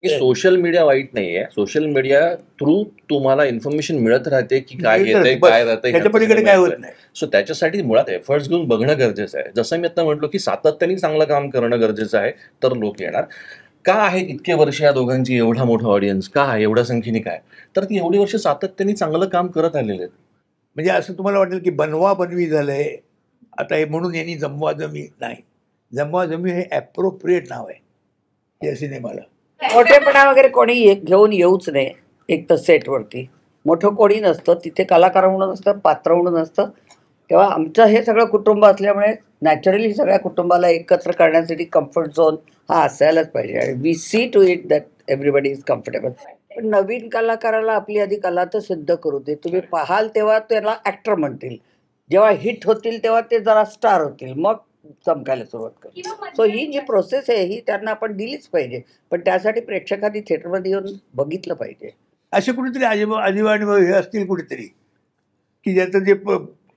की social media वाईट नाहीये. सोशल मीडिया थ्रू तुम्हाला इन्फॉर्मेशन मिळत राहते की काय येतंय काय राहतंय त्याच्या पलीकडे काय होत नाही. सो त्याच्यासाठी मुळात एफर्ट्स घेऊन बघणं गरजेचं आहे. जसं मी आता म्हटलो की सातत्याने चांगलं काम करणं गरजेचं आहे, तर लोक येणार. का आहे इतके वर्ष या दोघांची एवढा मोठा ऑडियन्स का आहे, एवढ्या संख्येने काय? तर ती एवढी वर्ष सातत्याने चांगलं काम करत आलेले आहेत. म्हणजे असं तुम्हाला वाटेल की बनवा बनवी झालंय आता हे, म्हणून यांनी जमवा जमी नाही. जमवा जमी हे ॲप्रोप्रिएट नाव आहे या सिनेमाला. मोठेपणा वगैरे कोणी घेऊन येऊच नये. एक तर सेटवरती मोठं कोणी नसतं, तिथे कलाकार म्हणून नसतं, पात्र म्हणून नसतं. तेव्हा आमचं हे सगळं कुटुंब असल्यामुळे नॅचरली सगळ्या कुटुंबाला एकत्र करण्यासाठी कम्फर्ट झोन हा असायलाच पाहिजे. आणि we see to it that everybody is comfortable. पण नवीन कलाकाराला आपली आधी कला तर सिद्ध करू दे. तुम्ही पाहाल तेव्हा त्याला ॲक्टर म्हणतील, जेव्हा हिट होतील तेव्हा ते जरा स्टार होतील, मग चमकायला सुरुवात करतो. सो ही जी प्रोसेस आहे ही त्यांना आपण दिलीच पाहिजे. पण त्यासाठी प्रेक्षकांनी थिएटरमध्ये येऊन बघितलं पाहिजे. असे कुठेतरी आजीबा आणि हे असतील कुठेतरी की ज्याचं जे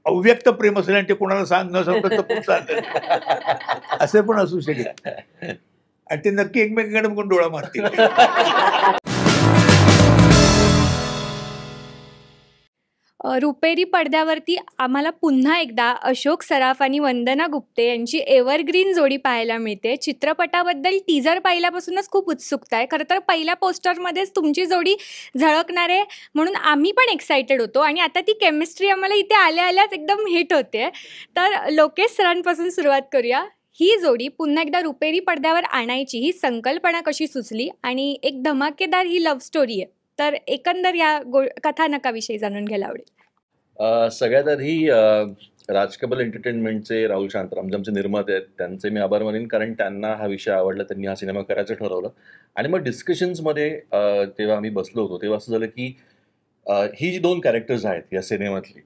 अव्यक्त प्रेम असेल आणि ते कोणाला न सांगत असं पण असू शकेल. आणि ते नक्की एकमेकांकडे बघून डोळा मारतील. रुपेरी पडद्यावरती आम्हाला पुन्हा एकदा अशोक सराफ आणि वंदना गुप्ते यांची एव्हरग्रीन जोडी पाहायला मिळते. चित्रपटाबद्दल टीजर पाहिल्यापासूनच खूप उत्सुकता आहे. खरं तर पहिल्या पोस्टरमध्येच तुमची जोडी झळकणार आहे म्हणून आम्ही पण एक्सायटेड होतो. आणि आता ती केमिस्ट्री आम्हाला इथे आल्या आल्याच एकदम हिट होते. तर लोकेश सरांपासून सुरुवात करूया. ही जोडी पुन्हा एकदा रुपेरी पडद्यावर आणायची ही संकल्पना कशी सुचली आणि एक धमाकेदार ही लव्ह स्टोरी आहे, तर एकंदर या कथानकाविषयी जाणून घ्यायला आवडेल. सगळ्यात आधी राजकबल एंटरटेनमेंटचे राहुल शांताराम जे आमचे निर्माते आहेत त्यांचे मी आभार मानेन, कारण त्यांना हा विषय आवडला, त्यांनी हा सिनेमा करायचं ठरवलं. आणि मग डिस्कशन्समध्ये तेव्हा आम्ही बसलो होतो तेव्हा असं झालं की ही जी दोन कॅरेक्टर्स आहेत या सिनेमातली,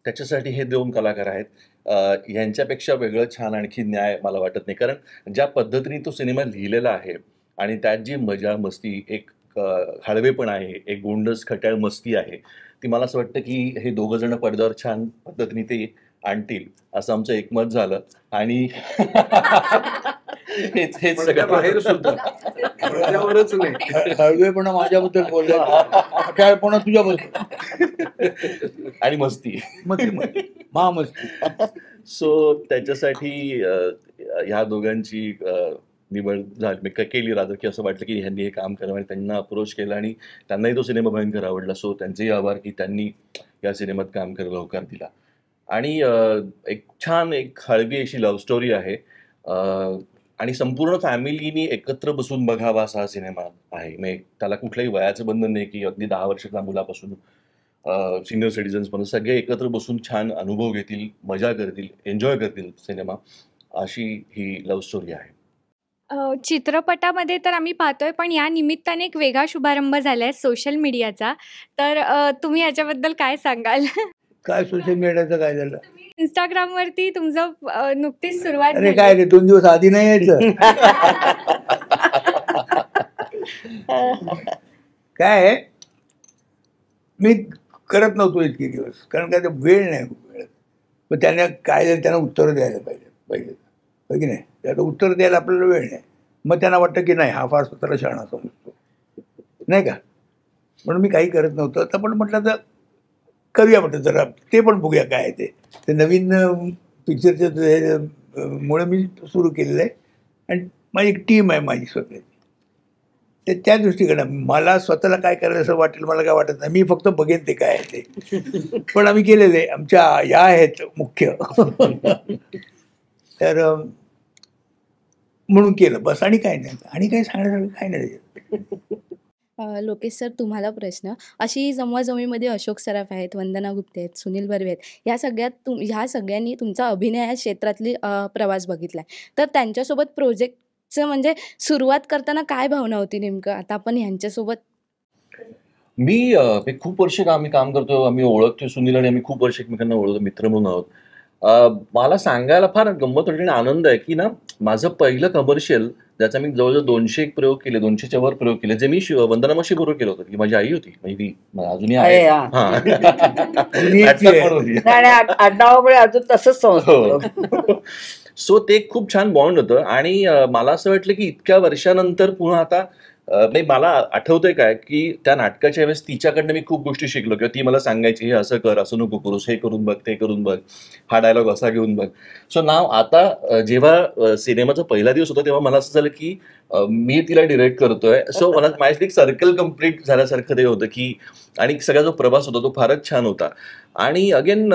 त्याच्यासाठी हे दोन कलाकार आहेत. यांच्यापेक्षा वेगळं छान आणखी न्याय मला वाटत नाही, कारण ज्या पद्धतीने तो सिनेमा लिहिलेला आहे आणि त्यात जी मजा मस्ती, एक हळवेपण आहे, एक गोंडस खट्याळ मस्ती आहे, ती मला असं वाटतं की हे दोघं जण पडद्यावर छान पद्धतीने ते आणतील असं आमचं एकमत झालं. आणि हेच सगळं बाहेर सुद्धा हळवेपणा माझ्याबद्दल बोलला, खट्याळपणा तुझ्याबद्दल आणि मस्ती महामस्ती. सो त्याच्यासाठी ह्या दोघांची निवड झाली केली राजा, की असं वाटलं की ह्यांनी हे काम करावं आणि त्यांना अप्रोच केलं आणि त्यांनाही तो सिनेमा भयंकर आवडला. सो त्यांचेही आभार की त्यांनी या सिनेमात काम करायला होकार दिला. आणि एक छान एक हळवी अशी लव्ह स्टोरी आहे आणि संपूर्ण फॅमिलीनी एकत्र बसून बघावा असा हा सिनेमा आहे. म्हणजे त्याला कुठल्याही वयाचं बंधन नाही की अगदी 10 वर्षाच्या मुलापासून सिनियर सिटीजन्सपर्यंत सगळे एकत्र बसून छान अनुभव घेतील, मजा करतील, एन्जॉय करतील सिनेमा, अशी ही लव्ह स्टोरी आहे. चित्रपटामध्ये तर आम्ही पाहतोय, पण या निमित्ताने एक वेगळा शुभारंभ झाला आहे सोशल मीडियाचा. तर तुम्ही याच्याबद्दल काय सांगाल? काय सोशल मीडियाचं काय झालं? इंस्टाग्रामवरती तुमचं नुकतीच सुरुवात अरे काय रे, 2 दिवस आधी नाही यायचं. काय मी करत नव्हतो इतके दिवस, कारण काय ते वेळ नाही मिळत. पण त्यांना काय झालं, त्यांना उत्तरं द्यायला पाहिजे की नाही. त्याला उत्तर द्यायला आपल्याला वेळ नाही. मग त्यांना वाटतं की नाही हा फार स्वतःला शहाणा समजतो, नाही का, म्हणून मी काही करत नव्हतं. तर पण म्हटलं तर करूया, म्हटलं जरा ते पण बघूया काय आहे ते नवीन पिक्चरच्या मुळे मी सुरू केलेलं आहे. आणि माझी एक टीम आहे माझी स्वतःची. ते त्या दृष्टीकडं मला स्वतःला काय करायचं असं वाटेल मला काय वाटत नाही, मी फक्त बघेन ते काय आहे ते. पण आम्ही केलेलं आहे, आमच्या या आहेत मुख्य. तर म्हणून केलं बस, आणि काय नाही, आणि काय सांगण्यासारखं काय नाही. लोकेश सर, तुम्हाला प्रश्न. अशी जमवाजमीमध्ये अशोक सराफ आहेत, वंदना गुप्ते आहेत, सुनील बर्वे आहेत, ह्या सगळ्यांनी तुमचा अभिनय या क्षेत्रातली प्रवास बघितला आहे. तर त्यांच्यासोबत प्रोजेक्टचं म्हणजे सुरुवात करताना काय भावना होती नेमकं? आता आपण ह्यांच्यासोबत मी खूप वर्ष आम्ही काम करतो, आम्ही ओळखतो सुनील आणि आम्ही खूप वर्ष एकमेकांना ओळखतो, मित्र म्हणून आहोत. मला सांगायला फार गंमत वाटली आणि आनंद आहे की ना, माझं पहिलं कमर्शियल ज्याचा मी जवळजवळ 200 प्रयोग केले, 200च्या वर प्रयोग केले, जे मी वंदना मावशी बरोबर केलं होतं, की माझी आई होती, म्हणजे अजूनही आहे. आडनावामुळे अजून तसंच संस्कृत. सो ते खूप छान बॉन्ड होतं. आणि मला असं वाटलं की इतक्या वर्षानंतर पुन्हा आता नाही, मला आठवतंय काय की त्या नाटकाच्या वेळेस तिच्याकडनं मी खूप गोष्टी शिकलो किंवा ती मला सांगायची हे असं कर, असं नको करूस, हे करून बघ, ते करून बघ, हा डायलॉग असा घेऊन बघ. सो नाव आता जेव्हा सिनेमाचा पहिला दिवस होता तेव्हा मला असं झालं की मी तिला डिरेक्ट करतोय. सो मला माझी एक सर्कल कम्प्लीट झाल्यासारखं ते होतं की, आणि सगळा जो प्रवास होता तो फारच छान होता. आणि अगेन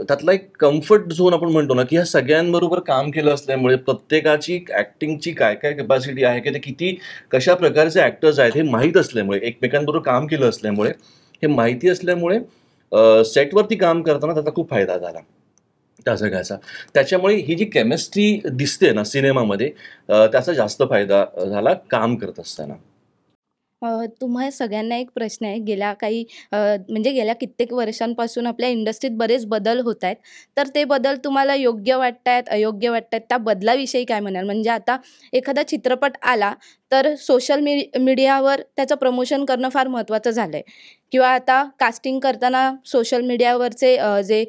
त्यातला एक कम्फर्ट झोन आपण म्हणतो ना की ह्या सगळ्यांबरोबर काम केलं असल्यामुळे प्रत्येकाची ऍक्टिंगची काय काय कॅपॅसिटी आहे की ते किती कशा प्रकारचे ऍक्टर्स आहेत हे माहीत असल्यामुळे, एकमेकांबरोबर काम केलं असल्यामुळे, हे माहिती असल्यामुळे सेटवरती काम करताना त्याचा खूप फायदा झाला त्या सगळ्याचा. त्याच्यामुळे ही जी केमिस्ट्री दिसते ना सिनेमामध्ये त्याचा जास्त फायदा झाला काम करत असताना. तुम्हा सगळ्यांना एक प्रश्न आहे. म्हणजे गेल्या कित्येक वर्षांपासून आपल्या इंडस्ट्रीत बरेच बदल होत आहेत. तर ते बदल तुम्हाला योग्य वाटतायत, अयोग्य वाटतायत? त्या बदलाविषयी काय म्हणाल? म्हणजे आता एखादा चित्रपट आला तर सोशल मीडियावर त्याचं प्रमोशन करणं फार महत्त्वाचं झालं आहे. किंवा आता कास्टिंग करताना सोशल मीडियावरचे जे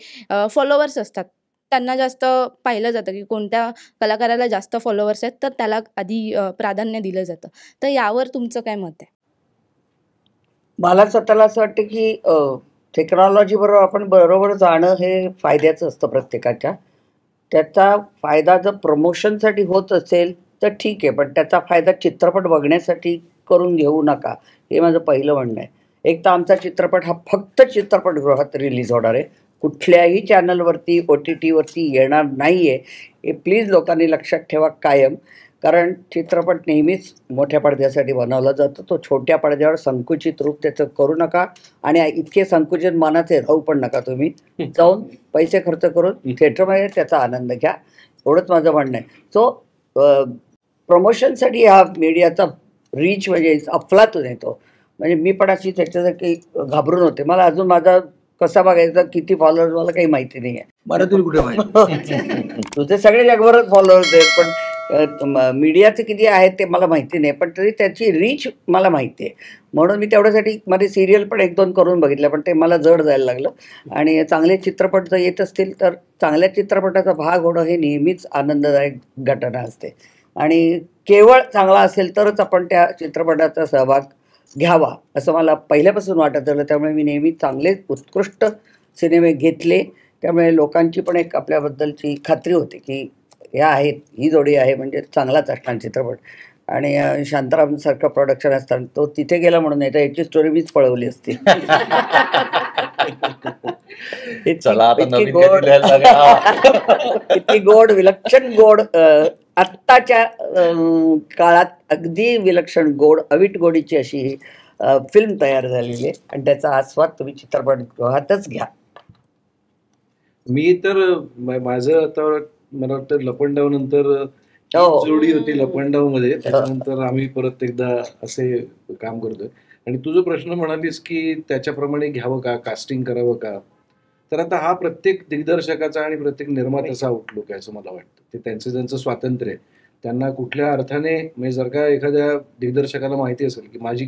फॉलोवर्स असतात त्यांना जास्त पाहिलं जातं की कोणत्या कलाकाराला जास्त फॉलोवर्स आहेत तर त्याला आधी प्राधान्य दिलं जातं. तर यावर तुमचं काय मत आहे? मला स्वतःला असं वाटतं की टेक्नॉलॉजी बरोबर आपण बरोबर जाणं हे फायद्याचं असतं प्रत्येकाच्या. त्याचा फायदा जर प्रमोशनसाठी होत असेल तर ठीक आहे, पण त्याचा फायदा चित्रपट बघण्यासाठी करून घेऊ नका, हे माझं पहिलं म्हणणं आहे. एक तर आमचा चित्रपट हा फक्त चित्रपटगृहात रिलीज होणार आहे, कुठल्याही चॅनलवरती OTT वरती येणार नाही आहे. हे प्लीज लोकांनी लक्षात ठेवा कायम. कारण चित्रपट नेहमीच मोठ्या पडद्यासाठी बनवला जातो. तो छोट्या पडद्यावर संकुचित रूप त्याचं करू नका, आणि इतके संकुचित मनाचे राहू पण नका तुम्ही. जाऊन पैसे खर्च करून थिएटरमध्ये त्याचा आनंद घ्या, एवढंच माझं म्हणणं आहे. सो प्रमोशनसाठी हा मीडियाचा रीच म्हणजे अफलातून येतो. म्हणजे मी पण अशी त्याच्यासाठी घाबरून होते. मला अजून माझा कसा बघायचा, किती फॉलोअर्स, मला काही माहिती नाही आहे. मला तरी कुठे माहिती. तुझे सगळे जगभरात फॉलोअर्स आहेत, पण मीडियाचे किती आहेत ते मला माहिती नाही, पण तरी त्याची रीच मला माहिती आहे. म्हणून मी तेवढ्यासाठी माझे सिरियल पण 1-2 करून बघितल्या, पण ते मला जड जायला लागलं. आणि चांगले चित्रपट जर येत असतील तर चांगल्या चित्रपटाचा भाग होणं हे नेहमीच आनंददायक घटना असते. आणि केवळ चांगला असेल तरच आपण त्या चित्रपटाचा सहभाग घ्यावा असं मला पहिल्यापासून वाटत आलं. त्यामुळे मी नेहमी चांगले उत्कृष्ट सिनेमे घेतले. त्यामुळे लोकांची पण एक आपल्याबद्दलची खात्री होती की ह्या आहेत, ही जोडी आहे म्हणजे चांगलाच असणार चित्रपट. आणि शांतारामसारखं प्रोडक्शन असताना तो तिथे गेला म्हणून नाही तर याची स्टोरी मीच पळवली असती. चला आता इतकी नवीन गोड काहीतरी लिहायला लागेल. किती गोड, विलक्षण गोड, आत्ताच्या काळात अगदी विलक्षण गोड, अवीट गोडीची अशी ही फिल्म तयार झालेली आहे. आणि त्याचा आस्वाद तुम्ही चित्रपटगृहातच घ्या. मी तर माझं आता मला वाटतं लपंडाव नंतर हो. जोडी होती लपंडाव मध्ये, त्याच्यानंतर आम्ही परत एकदा असे काम करतोय. आणि तू जो प्रश्न म्हणालीस की त्याच्याप्रमाणे घ्यावं का, कास्टिंग करावं का, तर आता हा प्रत्येक दिग्दर्शकाचा आणि प्रत्येक निर्मात्याचा आउटलुक आहे असं मला वाटतं. ते त्यांचं स्वातंत्र्य आहे. त्यांना कुठल्या अर्थाने म्हणजे जर का एखाद्या दिग्दर्शकाला माहिती असेल की माझी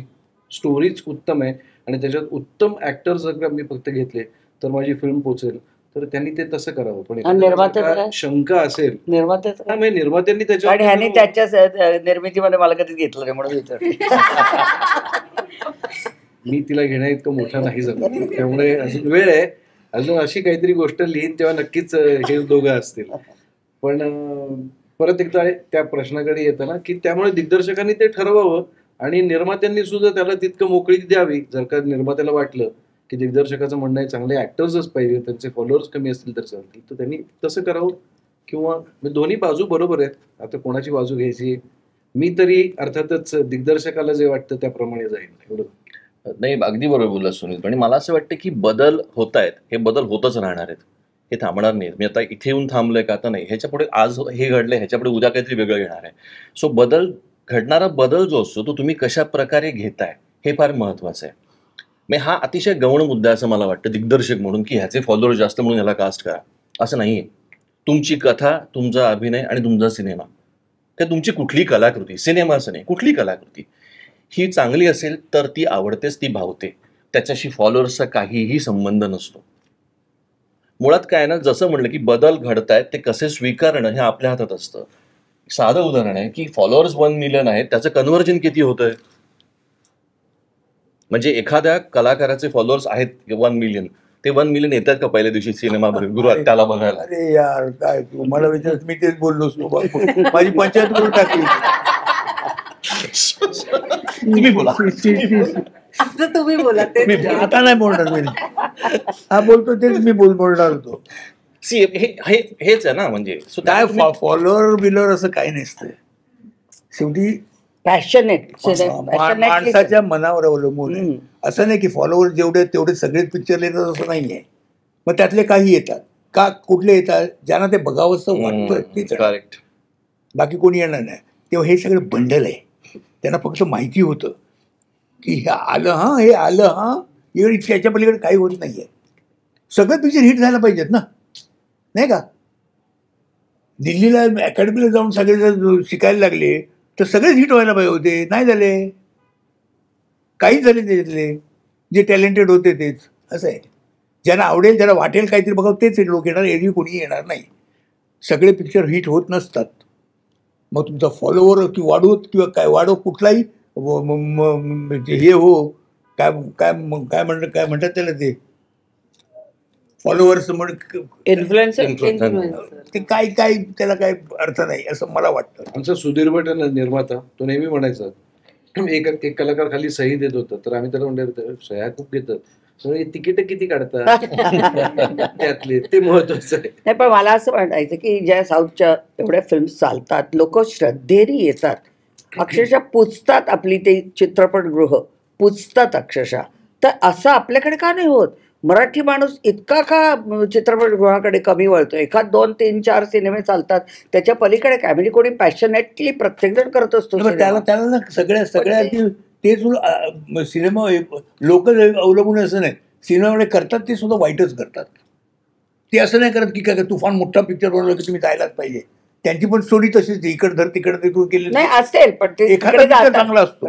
स्टोरीच उत्तम आहे आणि त्याच्यात उत्तम ऍक्टर जर का मी फक्त घेतले तर माझी फिल्म पोचेल, तर त्यांनी ते तसं करावं. पण निर्मात्याचं शंका असेल निर्मात्याचं म्हणजे निर्मात्यांनी आणि ह्याने त्याच्या त्याच्या निर्मितीमध्ये मला कधीच घेतलं नाही म्हणून विचार. मी तिला घेण्या इतकं मोठा नाही झालं, त्यामुळे अजून वेळ आहे. अजून अशी काहीतरी गोष्ट लिहीन तेव्हा नक्कीच हे दोघं असतील. पण परत एकदा त्या प्रश्नाकडे येतं ना की त्यामुळे दिग्दर्शकांनी ते ठरवावं आणि निर्मात्यांनी सुद्धा त्याला तितकं मोकळीक द्यावी. जर का निर्मात्याला वाटलं की दिग्दर्शकाचं म्हणणं आहे चांगले ऍक्टर्सच पाहिजे, त्यांचे फॉलोअर्स कमी असतील तर चालतील, तर त्यांनी तसं करावं. किंवा दोन्ही बाजू बरोबर आहेत. आता कोणाची बाजू घ्यायची, मी तरी अर्थातच दिग्दर्शकाला जे वाटतं त्याप्रमाणे जाईल. एवढं नाही, अगदी बरोबर बोलला सुनील. आणि मला असं वाटतं की बदल होत आहेत, हे बदल होतच राहणार आहेत, हे थांबणार नाहीत. मी आता इथे येऊन थांबलोय का, आता नाही. ह्याच्या पुढे आज हे घडलंय, ह्याच्या पुढे उद्या काहीतरी वेगळं घेणार आहे. सो घडणारा बदल जो असतो तो तुम्ही कशा प्रकारे घेताय हे फार महत्वाचं आहे. मी हा अतिशय गौण मुद्दा असं मला वाटतं दिग्दर्शक म्हणून की ह्याचे फॉलोअर जास्त म्हणून ह्याला कास्ट करा, असं नाहीये. तुमची कथा, तुमचा अभिनय आणि तुमचा सिनेमा, त्या तुमची कुठली कलाकृती, सिनेमा असं नाही, कुठली कलाकृती ही चांगली असेल तर ती आवडतेच, ती भावते. त्याच्याशी फॉलोअर्सचा काहीही संबंध नसतो. मुळात काय ना, जसं म्हणलं की बदल घडतायत ते कसे स्वीकारणं हे आपल्या हातात असतं. साधं उदाहरण आहे की फॉलोअर्स 1 मिलियन आहेत, त्याचं कन्व्हर्जन किती होतंय? म्हणजे एखाद्या कलाकाराचे फॉलोअर्स आहेत 1 मिलियन, ते 1 मिलियन येतात का पहिल्या दिवशी सिनेमागृहात त्याला बघायला? अरे यार काय तू मला विचार, मी तेच बोललो असतो माझी पंचायत करून टाकली. तुम्ही बोला. आता तुम्ही बोला ते. मी आता नाही बोलणार मी. हा बोलतो तेच मी बोलणार होतो. हेच आहे ना, म्हणजे काय फॉलोअर बिलर असं काही नसतं. शेवटी पॅशनेट माणसाच्या मनावर अवलंबून आहे. असं नाही की फॉलोअर जेवढे तेवढे सगळेच पिक्चर येतात असं नाहीये. मग त्यातले काही येतात का, कुठले येतात ज्यांना ते बघावंसं वाटतं तेच येतात. करेक्ट. बाकी कोणी येणार नाही. तेव्हा हे सगळं बंडल आहे. त्यांना फक्त माहिती होतं की हे आलं हां, हे आलं हां, इकडे त्याच्या पलीकडे काही होत नाहीये. सगळे पिक्चर हिट झाला पाहिजेत ना, नाही का? दिल्लीला अकॅडमीला जाऊन सगळे जर शिकायला लागले तर सगळेच हिट व्हायला पाहिजे होते, नाही झाले. काहीच झाले त्याच्यातले. जे टॅलेंटेड होते तेच. असं आहे, ज्यांना आवडेल ज्यांना वाटेल काहीतरी बघावं तेच लोक येणार, एरवी कोणी येणार नाही. सगळे पिक्चर हिट होत नसतात. मग तुमचा फॉलोवर की वाढवत किंवा काय वाढव कुठलाही हे हो काय काय काय म्हणतात त्याला ते फॉलोअर्स इन्फ्लुएन्सर. ते काय काय त्याला काय अर्थ नाही असं मला वाटतं. आमचा सुधीर भट निर्माता तो नेहमी म्हणायचा, एक कलाकार खाली सही देत होता तर आम्ही त्याला म्हणतो सह्या खूप घेतात, तिकीट किती काढतात त्यातले, ते महत्वाचं आहे. नाही पण मला असं वाटायचं की ज्या साऊथच्या एवढ्या फिल्म चालतात, लोक श्रद्धेने येतात, अक्षरशः पुजतात आपली ते चित्रपटगृह पुजतात अक्षरशः. तर असं आपल्याकडे का नाही होत? मराठी माणूस इतका का चित्रपटगृहाकडे कमी वळतो? एखाद 2, 3, 4 सिनेमे चालतात, त्याच्या पलीकडे काय? म्हणजे कोणी पॅशनेटली प्रत्येकजण करत असतो त्याला ना सगळ्या तेच सिनेमा लोक अवलंबून असं नाही. सिनेमामध्ये करतात ते सुद्धा वाईटच करतात. ते असं नाही करत की काय तुफान मोठा पिक्चर बनवला की तुम्ही जायलाच पाहिजे. त्यांची पण स्टोरी तशीच इकडे धर तिकडे तू केली नाही असेल, पण ते एखादा चांगला असतो.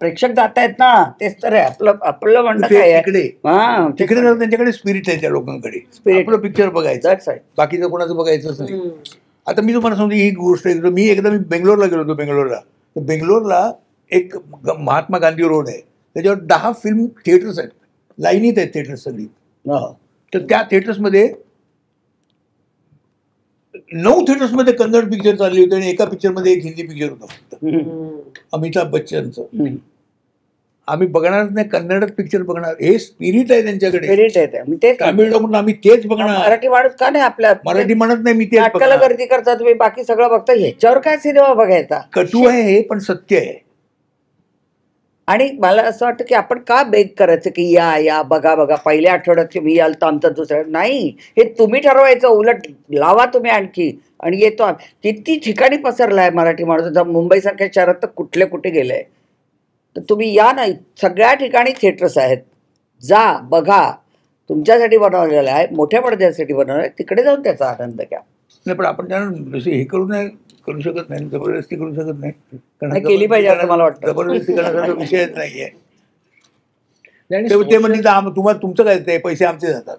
प्रेक्षक जात आहेत ना, तेच तर आहे आपलं म्हणणं काय आहे. तिकडे त्यांच्याकडे स्पिरिट आहे त्या लोकांकडे. आपलं पिक्चर बघायचं, बाकीचं कोणाचं बघायचंच नाही. आता मी तुम्हाला सांगतो ही गोष्ट. मी बेंगलोरला गेलो होतो. तर बेंगलोरला एक महात्मा गांधी रोड आहे, त्याच्यावर 10 फिल्म थिएटर्स आहेत, लाईनीत आहेत थिएटर्स सगळी. तर त्या थिएटर्समध्ये 9 थिएटर्समध्ये कन्नड पिक्चर चालले होते आणि एका पिक्चरमध्ये एक हिंदी पिक्चर होता फक्त, अमिताभ बच्चनचं. आम्ही बघणारच नाही, कन्नडच पिक्चर बघणार. हे स्पिरिट आहे त्यांच्याकडे. तामिळ लोक आम्ही तेच बघणार. मराठी माणूस का नाही आपल्या मराठी म्हणत नाही मी तेच नाटकाला गर्दी करता, तुम्ही बाकी सगळं बघता, ह्याच्यावर काय सिनेमा बघायचा? कटू आहे हे, पण सत्य आहे. आणि मला असं वाटतं की आपण का बेग करायचं की या बघा पहिल्या आठवड्यात तुम्ही याल तर आमचा दुसऱ्या नाही, हे तुम्ही ठरवायचं. उलट लावा तुम्ही आणखी आणि येतो. किती ठिकाणी पसरला आहे मराठी माणूस. मुंबईसारख्या शहरात तर कुठे गेलंय. तर तुम्ही या नाही, सगळ्या ठिकाणी थिएटर्स आहेत, जा बघा. तुमच्यासाठी बनवलेलं आहे, मोठ्या पडद्यासाठी बनवलं आहे, तिकडे जाऊन त्याचा आनंद घ्या. नाही पण आपण त्यांना हे करू शकत नाही, जबरदस्ती करू शकत नाही. कारण केली पाहिजे असं मला वाटतं. जबरदस्ती करण्याचा विषयच नाहीये. ते म्हणजे तुम्हाला तुमचं काय ते पैसे आमचे जातात.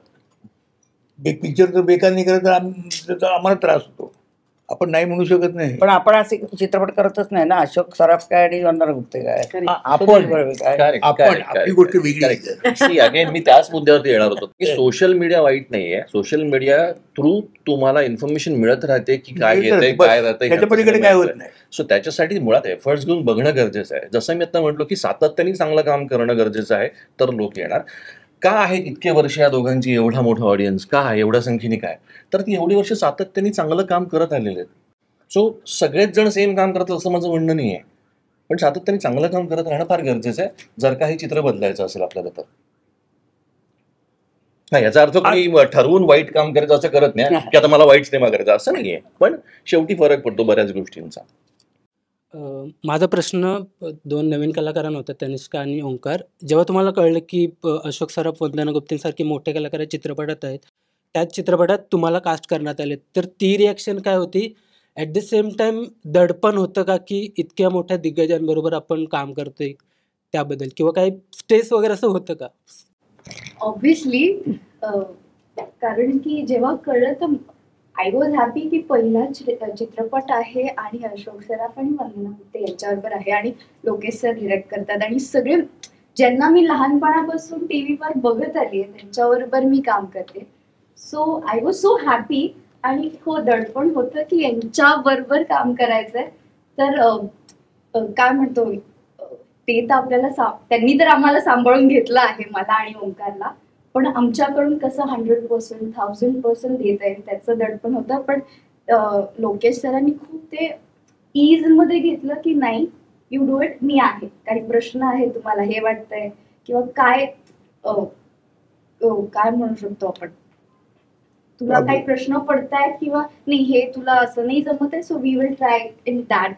पिक्चर जर बेकार नाही करत तर आम्हाला त्रास होतो. आपण नाही म्हणू शकत नाही. पण आपण असे चित्रपट करतच नाही ना. अशोक सराफ काय आणि वंदना गुप्ते काय, आपण आपली गोष्ट वेगळी. अगेन मी त्याच मुद्द्यावरती येणार होतो की सोशल मीडिया वाईट नाहीये. सोशल मीडिया थ्रू तुम्हाला इन्फॉर्मेशन मिळत राहते की काय येतंय काय राहतंय, त्याच्या पलीकडे काय होत नाही. सो त्याच्यासाठी मुळात एफर्ट्स घेऊन बघणं गरजेचं आहे. जसं मी आता म्हटलो की सातत्याने चांगलं काम करणं गरजेचं आहे, तर लोक येणार. का आहे इतके वर्ष या दोघांची एवढा मोठा ऑडियन्स का आहे, एवढ्या संख्येने काय? तर ती एवढी वर्ष सातत्याने चांगलं काम करत आलेले आहेत. सो सगळेच जण सेम काम करतात असं माझं म्हणणं नाही आहे, पण सातत्याने चांगलं काम करत राहणं फार गरजेचं आहे जर काही चित्र बदलायचं असेल आपल्याला. तर नाही याचा अर्थ कोणी ठरवून वाईट काम करायचं असं करत नाही की आता मला वाईट सिनेमा करायचा असं नाहीये, पण शेवटी फरक पडतो बऱ्याच गोष्टींचा. माझा प्रश्न 2 नवीन कलाकारांना होता, तनिष्का आणि ओंकार. जेव्हा तुम्हाला कळलं की अशोक सराफ, वंदना गुप्तेंसारखे मोठे कलाकार चित्रपटात आहेत, त्याच चित्रपटात तुम्हाला कास्ट करण्यात आले, तर ती रिॲक्शन काय होती? ॲट द सेम टाइम दडपण होतं का की इतक्या मोठ्या दिग्गजांबरोबर आपण काम करतोय त्याबद्दल, किंवा काही स्ट्रेस वगैरे असं होतं का? ऑब्व्हियसली, कारण की जेव्हा कळलं तर आय वॉज हॅपी की पहिला चित्रपट आहे आणि अशोक सराफ आणि वंदना गुप्ते यांच्याबरोबर आहे आणि लोकेश सर डिरेक्ट करतात आणि सगळे ज्यांना मी लहानपणापासून टीव्हीवर बघत आली आहे त्यांच्याबरोबर मी काम करते. So I was so happy आणि हो दडपण होतं की यांच्याबरोबर काम करायचंय. तर काय म्हणतो ते तर आपल्याला त्यांनी तर आम्हाला सांभाळून घेतलं आहे, मला आणि ओंकारला, पण आमच्याकडून कसं 100%, 1000% देत आहे त्याचं दडपण होतं. पण लोकेश सरांनी खूप ते ईज मध्ये घेतलं की नाही, यू डू इट, मी आहे, काही प्रश्न आहे तुम्हाला हे वाटतंय किंवा काय काय म्हणू शकतो आपण, तुला काही प्रश्न पडतायत किंवा नाही हे तुला असं नाही जमत आहे, so we will try in that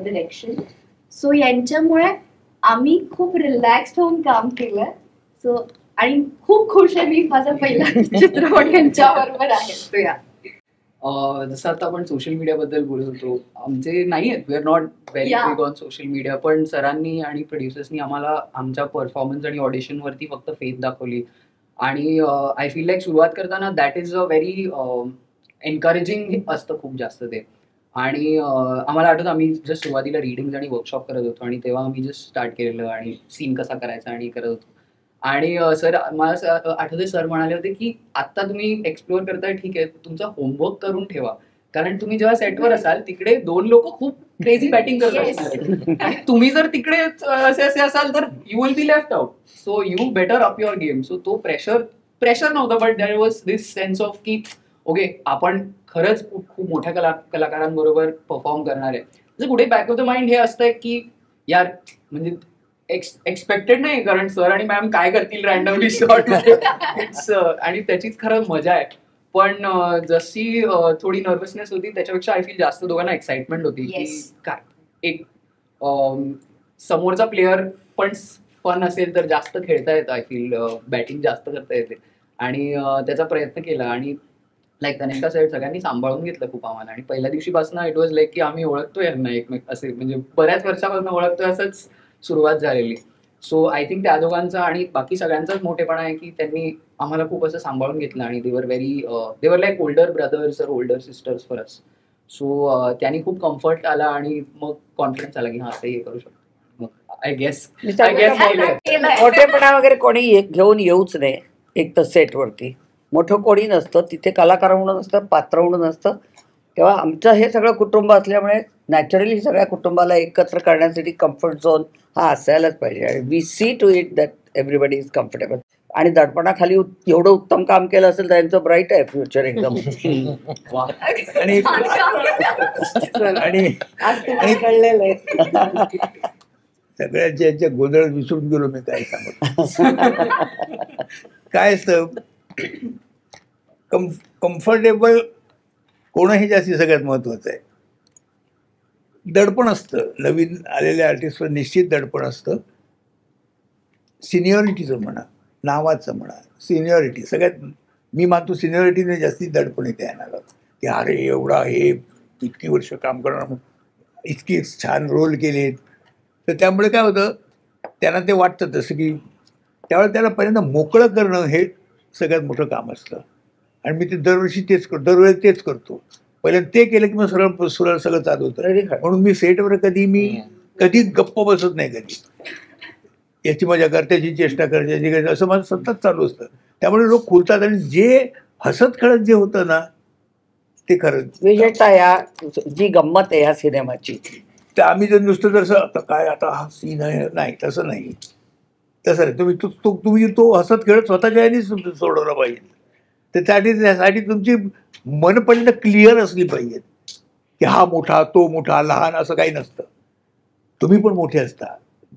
direction. So यांच्यामुळे आम्ही खूप रिलॅक्स्ड होऊन काम केलं. सो आणि खूप खुश आहे मी, माझा पहिला चित्रपट यांच्याबरोबर आहे. सो या जसं आता आपण सोशल मीडियाबद्दल बोलत होतो, आमचे नाही आहेत, we are not very big on social media, पण सरांनी आणि प्रोड्युसर्सनी आम्हाला आमच्या परफॉर्मन्स आणि ऑडिशनवरती फक्त फेथ दाखवली. आणि आय फील लाईक सुरुवात करताना that is a very encouraging असतं खूप जास्त ते. आणि आम्हाला आठवतं आम्ही जस्ट सुरुवातीला रिडिंग आणि वर्कशॉप करत होतो आणि तेव्हा आम्ही जस्ट स्टार्ट केलेलं आणि सीन कसा करायचा आणि करत होतो. आणि सर मला आठवते सर म्हणाले होते की आता तुम्ही एक्सप्लोअर करताय ठीक आहे, तुमचा होमवर्क करून ठेवा, कारण तुम्ही जेव्हा सेटवर असाल तिकडे 2 लोक खूप क्रेझी बॅटिंग करत असणार आणि तुम्ही जर तिकडे असे असाल तर you will be left out. So you better up your game. So तो प्रेशर नव्हता, but there was this sense of की ओके आपण खरंच खूप मोठ्या कलाकारांबरोबर परफॉर्म करणार आहे. म्हणजे कुठे बॅक ऑफ द माइंड हे असतंय की यार म्हणजे एक्सपेक्टेड नाही, कारण सर आणि मॅम काय करतील रॅन्डमली शॉर्ट इट्स आणि त्याचीच खरं मजा आहे. पण जशी थोडी नर्वसनेस होती त्याच्यापेक्षा आय फील जास्त दोघांना एक्साइटमेंट होती की काय एक समोरचा प्लेअर पण फन असेल तर जास्त खेळता येतं. आय फील बॅटिंग जास्त करता येते आणि त्याचा प्रयत्न केला आणि लाईक तनिष्का साईड सगळ्यांनी सांभाळून घेतलं खूप आम्हाला. आणि पहिल्या दिवशीपासून इट वॉज लाईक की आम्ही ओळखतोय यांना एकमेक असे, म्हणजे बऱ्याच वर्षापासून ओळखतोय असंच सुरुवात झालेली. सो आय थिंक त्या दोघांचा आणि बाकी सगळ्यांचाच मोठेपणा आहे की त्यांनी आम्हाला खूप असं सांभाळून घेतलं आणि देवर लाईक ओल्डर ब्रदर्स और older sisters for us. So त्यांनी खूप कम्फर्ट आला आणि मग कॉन्फिडन्स आला की हा ते हे करू शकतो. मग आय गेस मोठेपणा वगैरे कोणी घेऊन येऊच नये एक तर सेटवरती. मोठं कोणी नसतं तिथे, कलाकार म्हणून नसतं, पात्र म्हणून नसतं. तेव्हा आमचं हे सगळं कुटुंब असल्यामुळे नॅचरली सगळ्या कुटुंबाला एकत्र करण्यासाठी कम्फर्ट झोन हा असायलाच पाहिजे. आणि we see to it that everybody is comfortable. आणि दडपणाखाली एवढं उत्तम काम केलं असेल तर त्यांचं ब्राईट आहे फ्युचर एकदम. आणि कळलेलं आहे सगळ्यात ज्यांच्या गोंधळ विसरून गेलो मी काय सांगतो. काय असतं कम्फर्टेबल होणं हे जास्तीत सगळ्यात महत्वाचं आहे. दडपण असतं, नवीन आलेल्या आर्टिस्टवर निश्चित दडपण असतं. सिनियरिटीचं म्हणा, नावाचं म्हणा, सिनियरिटी सगळ्यात मी मानतो सिनियरिटीने जास्तीत दडपण येते येणार की अरे एवढा हे इतकी वर्ष काम करणार, इतकी छान रोल केलेत. तर त्यामुळे काय होतं त्यांना ते वाटतं तसं की त्यावेळेला त्याला पहिल्यांदा मोकळं करणं हे सगळ्यात मोठं काम असतं. आणि मी ते दरवर्षी दरवेळेस तेच करतो. पहिल्यांदा ते केलं की मग सरळ सगळं चालू होतं. म्हणून मी सेटवर कधी गप्प बसत नाही. कधी याची मजा कर, त्याची चेष्टा कर, त्याची कर, असं माझं सतत चालू असतं. त्यामुळे लोक खुलतात आणि जे हसत खेळत जे होतं ना ते खरं विशेषतः या जी गंमत आहे या सिनेमाची, तर आम्ही जर नुसतं जसं आता काय आता हा सीन आहे नाही, तसं नाही. तसं नाही. तुम्ही तो हसत खेळत स्वतःच्या यानेच सोडवला पाहिजे. तर त्यासाठी तुमची मनपणं क्लिअर असली पाहिजेत की हा मोठा, तो मोठा, लहान असं काही नसतं. तुम्ही पण मोठे असता,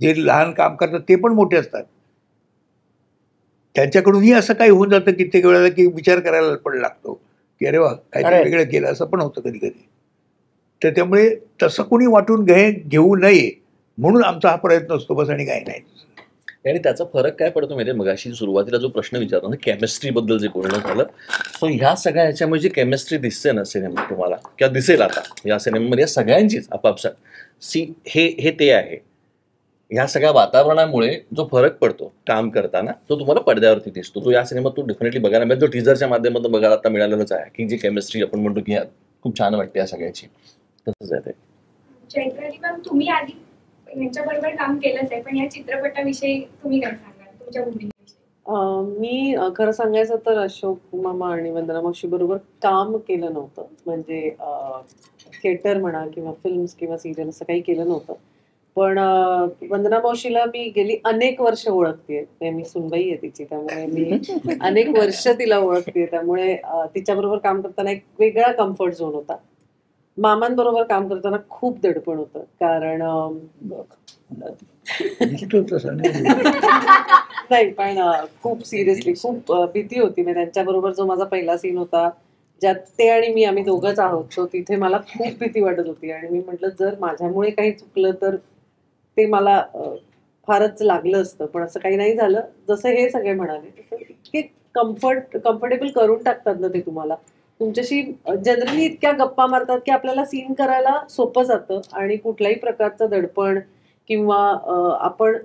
जे लहान काम करतात ते पण मोठे असतात. त्यांच्याकडूनही असं काही होऊन जातं कित्येक वेळेला की विचार करायला पण लागतो की अरे वा काहीतरी वेगळं केलं, असं पण होतं कधी कधी. तर त्यामुळे तसं कोणी वाटून घेऊ नये म्हणून आमचा हा प्रयत्न असतो, बस आणि काही नाही. आणि त्याचा फरक काय पडतो माहिती आहे, मगाशी सुरुवातीला जो प्रश्न विचारला ना केमिस्ट्रीबद्दल जे बोलणं झालं, सो ह्या सगळ्या ह्याच्यामुळे जी केमिस्ट्री दिसते ना सिनेमा तुम्हाला किंवा दिसेल आता या सिनेमामध्ये या सगळ्यांचीच आपापसात हे ते आहे. ह्या सगळ्या वातावरणामुळे जो फरक पडतो काम करताना तो तुम्हाला पडद्यावरती दिसतो. तो या सिनेमात तो डेफिनेटली बघायला मिळेल. तो टीझरच्या माध्यमातून बघायला आता मिळालेलंच आहे की जी केमिस्ट्री आपण म्हणतो की खूप छान वाटते या सगळ्याची, तसंच आहे ते. चैत्राली मॅम, तुम्ही आधी यांच्याबरोबर काम केलंच आहे, पण या चित्रपटाविषयी तुम्ही काय सांगाल, तुमच्या भूमिकेविषयी? मी खरं सांगायचं तर अशोक मामा आणि वंदना मावशी बरोबर काम केलं नव्हतं. म्हणजे थिएटर म्हणा किंवा फिल्म्स किंवा सिरियल असं काही केलं नव्हतं. पण वंदना मावशीला मी गेली अनेक वर्ष ओळखतेय. मी सुनबाई आहे तिची, त्यामुळे मी अनेक वर्ष तिला ओळखते. त्यामुळे तिच्याबरोबर काम करताना एक वेगळा कम्फर्ट झोन होता. मामांबरोबर काम करताना खूप दडपण होतं, कारण नाही, पण खूप सिरियसली खूप भीती होती. म्हणजे त्यांच्याबरोबर जो माझा पहिला सीन होता, ज्यात ते आणि मी आम्ही दोघंच आहोत, तो तिथे मला खूप भीती वाटत होती. आणि मी म्हटलं जर माझ्यामुळे काही चुकलं तर ते मला फारच लागलं असतं. पण असं काही नाही झालं. जसं हे सगळे म्हणाले, इतके कम्फर्टेबल करून टाकतात ना ते तुम्हाला. तुमच्याशी जनरली इतक्या गप्पा मारतात की आपल्याला सीन करायला सोपं जातं आणि कुठल्याही प्रकारचं दडपण किंवा आपण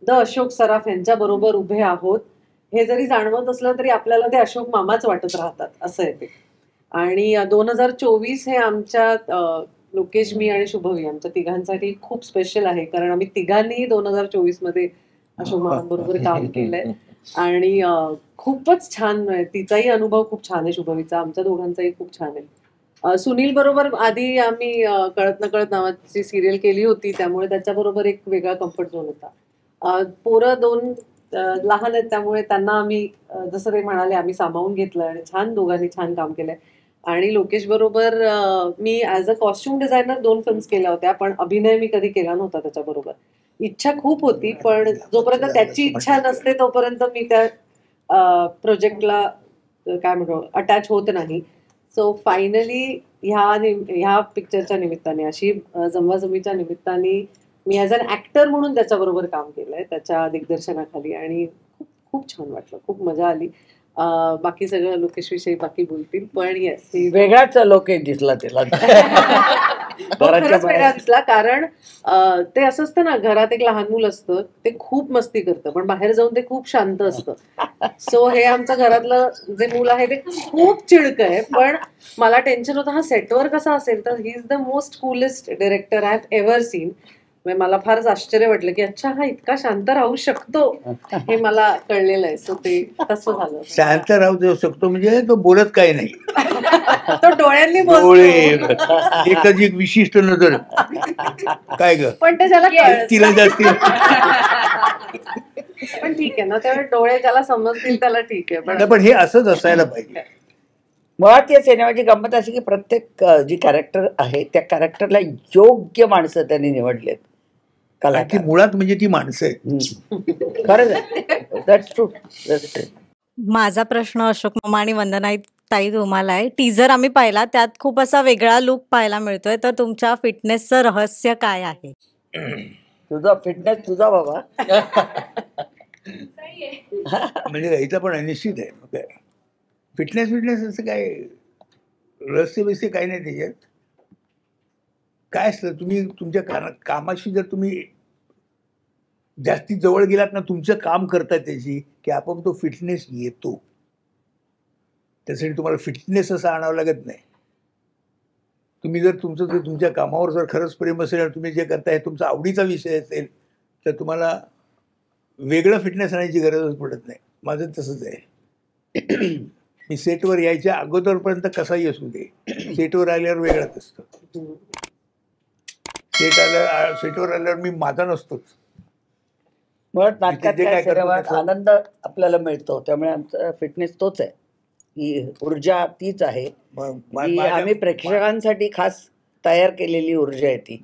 द अशोक सराफ यांच्या बरोबर उभे आहोत हे जरी जाणवत असलं तरी आपल्याला ते अशोक मामाच वाटत राहतात, असं आहे ते. आणि 2024 हे आमच्या लोकेश, मी आणि शुभवी आमच्या तिघांसाठी खूप स्पेशल आहे, कारण आम्ही तिघांनी 2024 मध्ये अशोक मामांबरोबर काम केलंय. आणि खूपच छान आहे. तिचाही अनुभव खूप छान आहे, शुभवीचा, आमच्या दोघांचाही खूप छान आहे. सुनील बरोबर आधी आम्ही कळत नकळत नावाची सिरियल केली होती, त्यामुळे त्याच्याबरोबर एक वेगळा कम्फर्ट झोन होता. पोरं दोन लहान आहेत, त्यामुळे त्यांना आम्ही जसं ते म्हणाले आम्ही सामावून घेतलं आणि छान दोघांनी छान काम केलंय. आणि लोकेश बरोबर मी as a costume designer 2 films केल्या होत्या, पण अभिनय मी कधी केला नव्हता त्याच्याबरोबर. इच्छा खूप होती, पण जोपर्यंत त्याची इच्छा नसते तोपर्यंत मी त्या प्रोजेक्टला काय म्हणतो अटॅच होत नाही. सो फायनली ह्या पिक्चरच्या निमित्ताने, अशी जमवाजमीच्या निमित्ताने मी ॲज अन ॲक्टर म्हणून त्याच्याबरोबर काम केलंय त्याच्या दिग्दर्शनाखाली, आणि खूप खूप छान वाटलं, खूप मजा आली. बाकी सगळं लोकेश विषयी बाकी बोलतील, पण येस वेगळाच लोकेश दिसला तिला. खरंच वेगळा दिसला, कारण ते असं असतं ना, घरात एक लहान मूल असतं, ते खूप मस्ती करतं, पण बाहेर जाऊन ते खूप शांत असतं. सो हे आमचं घरातलं जे मूल आहे ते खूप चिडक आहे, पण मला टेन्शन होतं हा सेटवर कसा असेल. तर he is the most coolest director I have ever seen. मला फारच आश्चर्य वाटलं की अच्छा हा इतका शांत राहू शकतो, हे मला कळलेलं आहे. सो ते तसं झालं. शांत राहू शकतो म्हणजे तो बोलत काही नाही, तो डोळ्यांनी डोळे एकच एक विशिष्ट नजर काय ग, पण ते ज्याला तिला जास्ती पण ठीक आहे ना, त्यावेळी डोळे ज्याला समजतील त्याला ठीक आहे. पण हे असंच असायला पाहिजे. मुळात या सिनेमाची गंमत अशी की प्रत्येक जी कॅरेक्टर आहे त्या कॅरेक्टरला योग्य माणसं त्यांनी निवडलेत. ती मुळात म्हणजे ती माणसं आहेत. खरंच, दॅट्स ट्रू. माझा प्रश्न अशोक मामा आणि वंदना ताई तुम्हाला आहे. टीजर आम्ही पाहिला, त्यात खूप असा वेगळा लुक पाहायला मिळतोय, तर तुमच्या फिटनेसचं रहस्य काय आहे? तुझा फिटनेस तुझा बाबा. म्हणजे इथं पण निश्चित आहे. फिटनेस असं काय रहस्य बिस्य काही नाही त्याच्यात. काय असतं, तुम्ही तुमच्या कामाशी जर तुम्ही जास्ती जवळ गेलात ना, तुमचं काम करता त्याची, की आपोआप तो फिटनेस येतो. त्यासाठी तुम्हाला फिटनेस असं आणावं लागत नाही. तुम्ही जर तुमच्या कामावर जर खरंच प्रेम असेल आणि तुम्ही जे करताय तुमचा आवडीचा विषय असेल, तर तुम्हाला वेगळं फिटनेस आणायची गरजच पडत नाही. माझं तसंच आहे. मी सेटवर यायच्या अगोदरपर्यंत कसाही असू दे, सेटवर आल्यावर वेगळंच असतं. सेटवर आल्यावर मी माझा नसतोच. मुळात नाटकात काय सिनेमात आनंद आपल्याला मिळतो, त्यामुळे आमचा फिटनेस तोच आहे. ही ऊर्जा तीच आहे, आम्ही प्रेक्षकांसाठी खास तयार केलेली ऊर्जा आहे ती.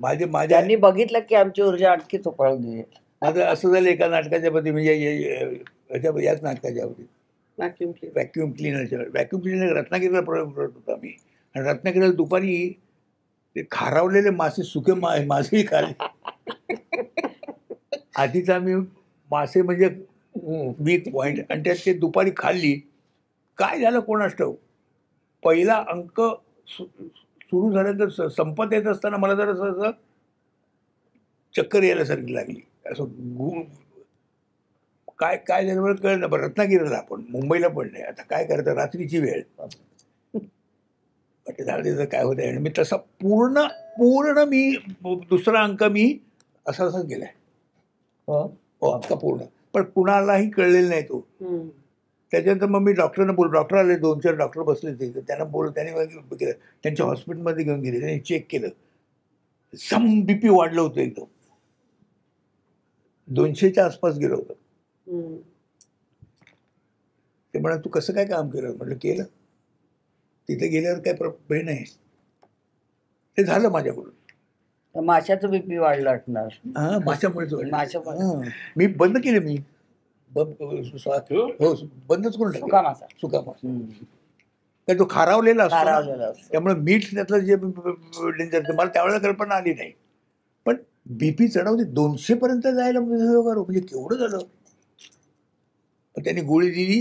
त्यांनी बघितलं की आमची ऊर्जा आणखी चोपळून देईल. माझं असं झालं एका नाटकाच्या मध्ये, म्हणजे याच नाटकाच्या मध्ये व्हॅक्युम क्लिनर रत्नागिरीला प्रयोग करत होतो आम्ही. आणि रत्नागिरीला दुपारी ते खारावलेले मासे, सुके मासेही खाल्ले. आधीच आम्ही मासे म्हणजे वीक पॉइंट, आणि त्यात ते दुपारी खाल्ली. काय झालं कोणास ठाऊक, पहिला अंक सुरू झाला तर संपत येत असताना मला जर असं चक्कर यायलासारखी लागली. असं काय काय झालं मला कळलं नाही. रत्नागिरीला आपण, मुंबईला पण नाही. आता काय करायचं, रात्रीची वेळ. ते झालं त्याचं काय होतं. आणि मी तसा पूर्ण पूर्ण मी दुसरा अंक मी असा केलाय. हो अख्खा पूर्ण. पण कुणालाही कळलेला नाही तो. त्याच्यानंतर मग मी डॉक्टरना डॉक्टर आले, 2-4 डॉक्टर बसले ते. त्यांना त्यांनी केलं, त्यांच्या हॉस्पिटलमध्ये घेऊन गेले. त्यांनी चेक केलं, सम BP वाढलं होतं एकदम, 200च्या आसपास गेलं होतं. ते म्हणा तू कसं काय काम केलं. म्हटलं केलं. तिथे गेल्यावर काय हे नाही. ते झालं माझ्याकडून. माशाचं BP वाढलं असणार. हा माशामुळेच माशा मी बंद केलं. मी हो बंदच करून सुका मासा. सुका मासा काय तो खारावलेला असतो, त्यामुळे मीठ त्यातलं जे डेंजर, मला त्यावेळेला कल्पना आली नाही. पण BP चढवते 200 पर्यंत जायला म्हणजे केवढं झालं. पण त्यांनी गोळी दिली,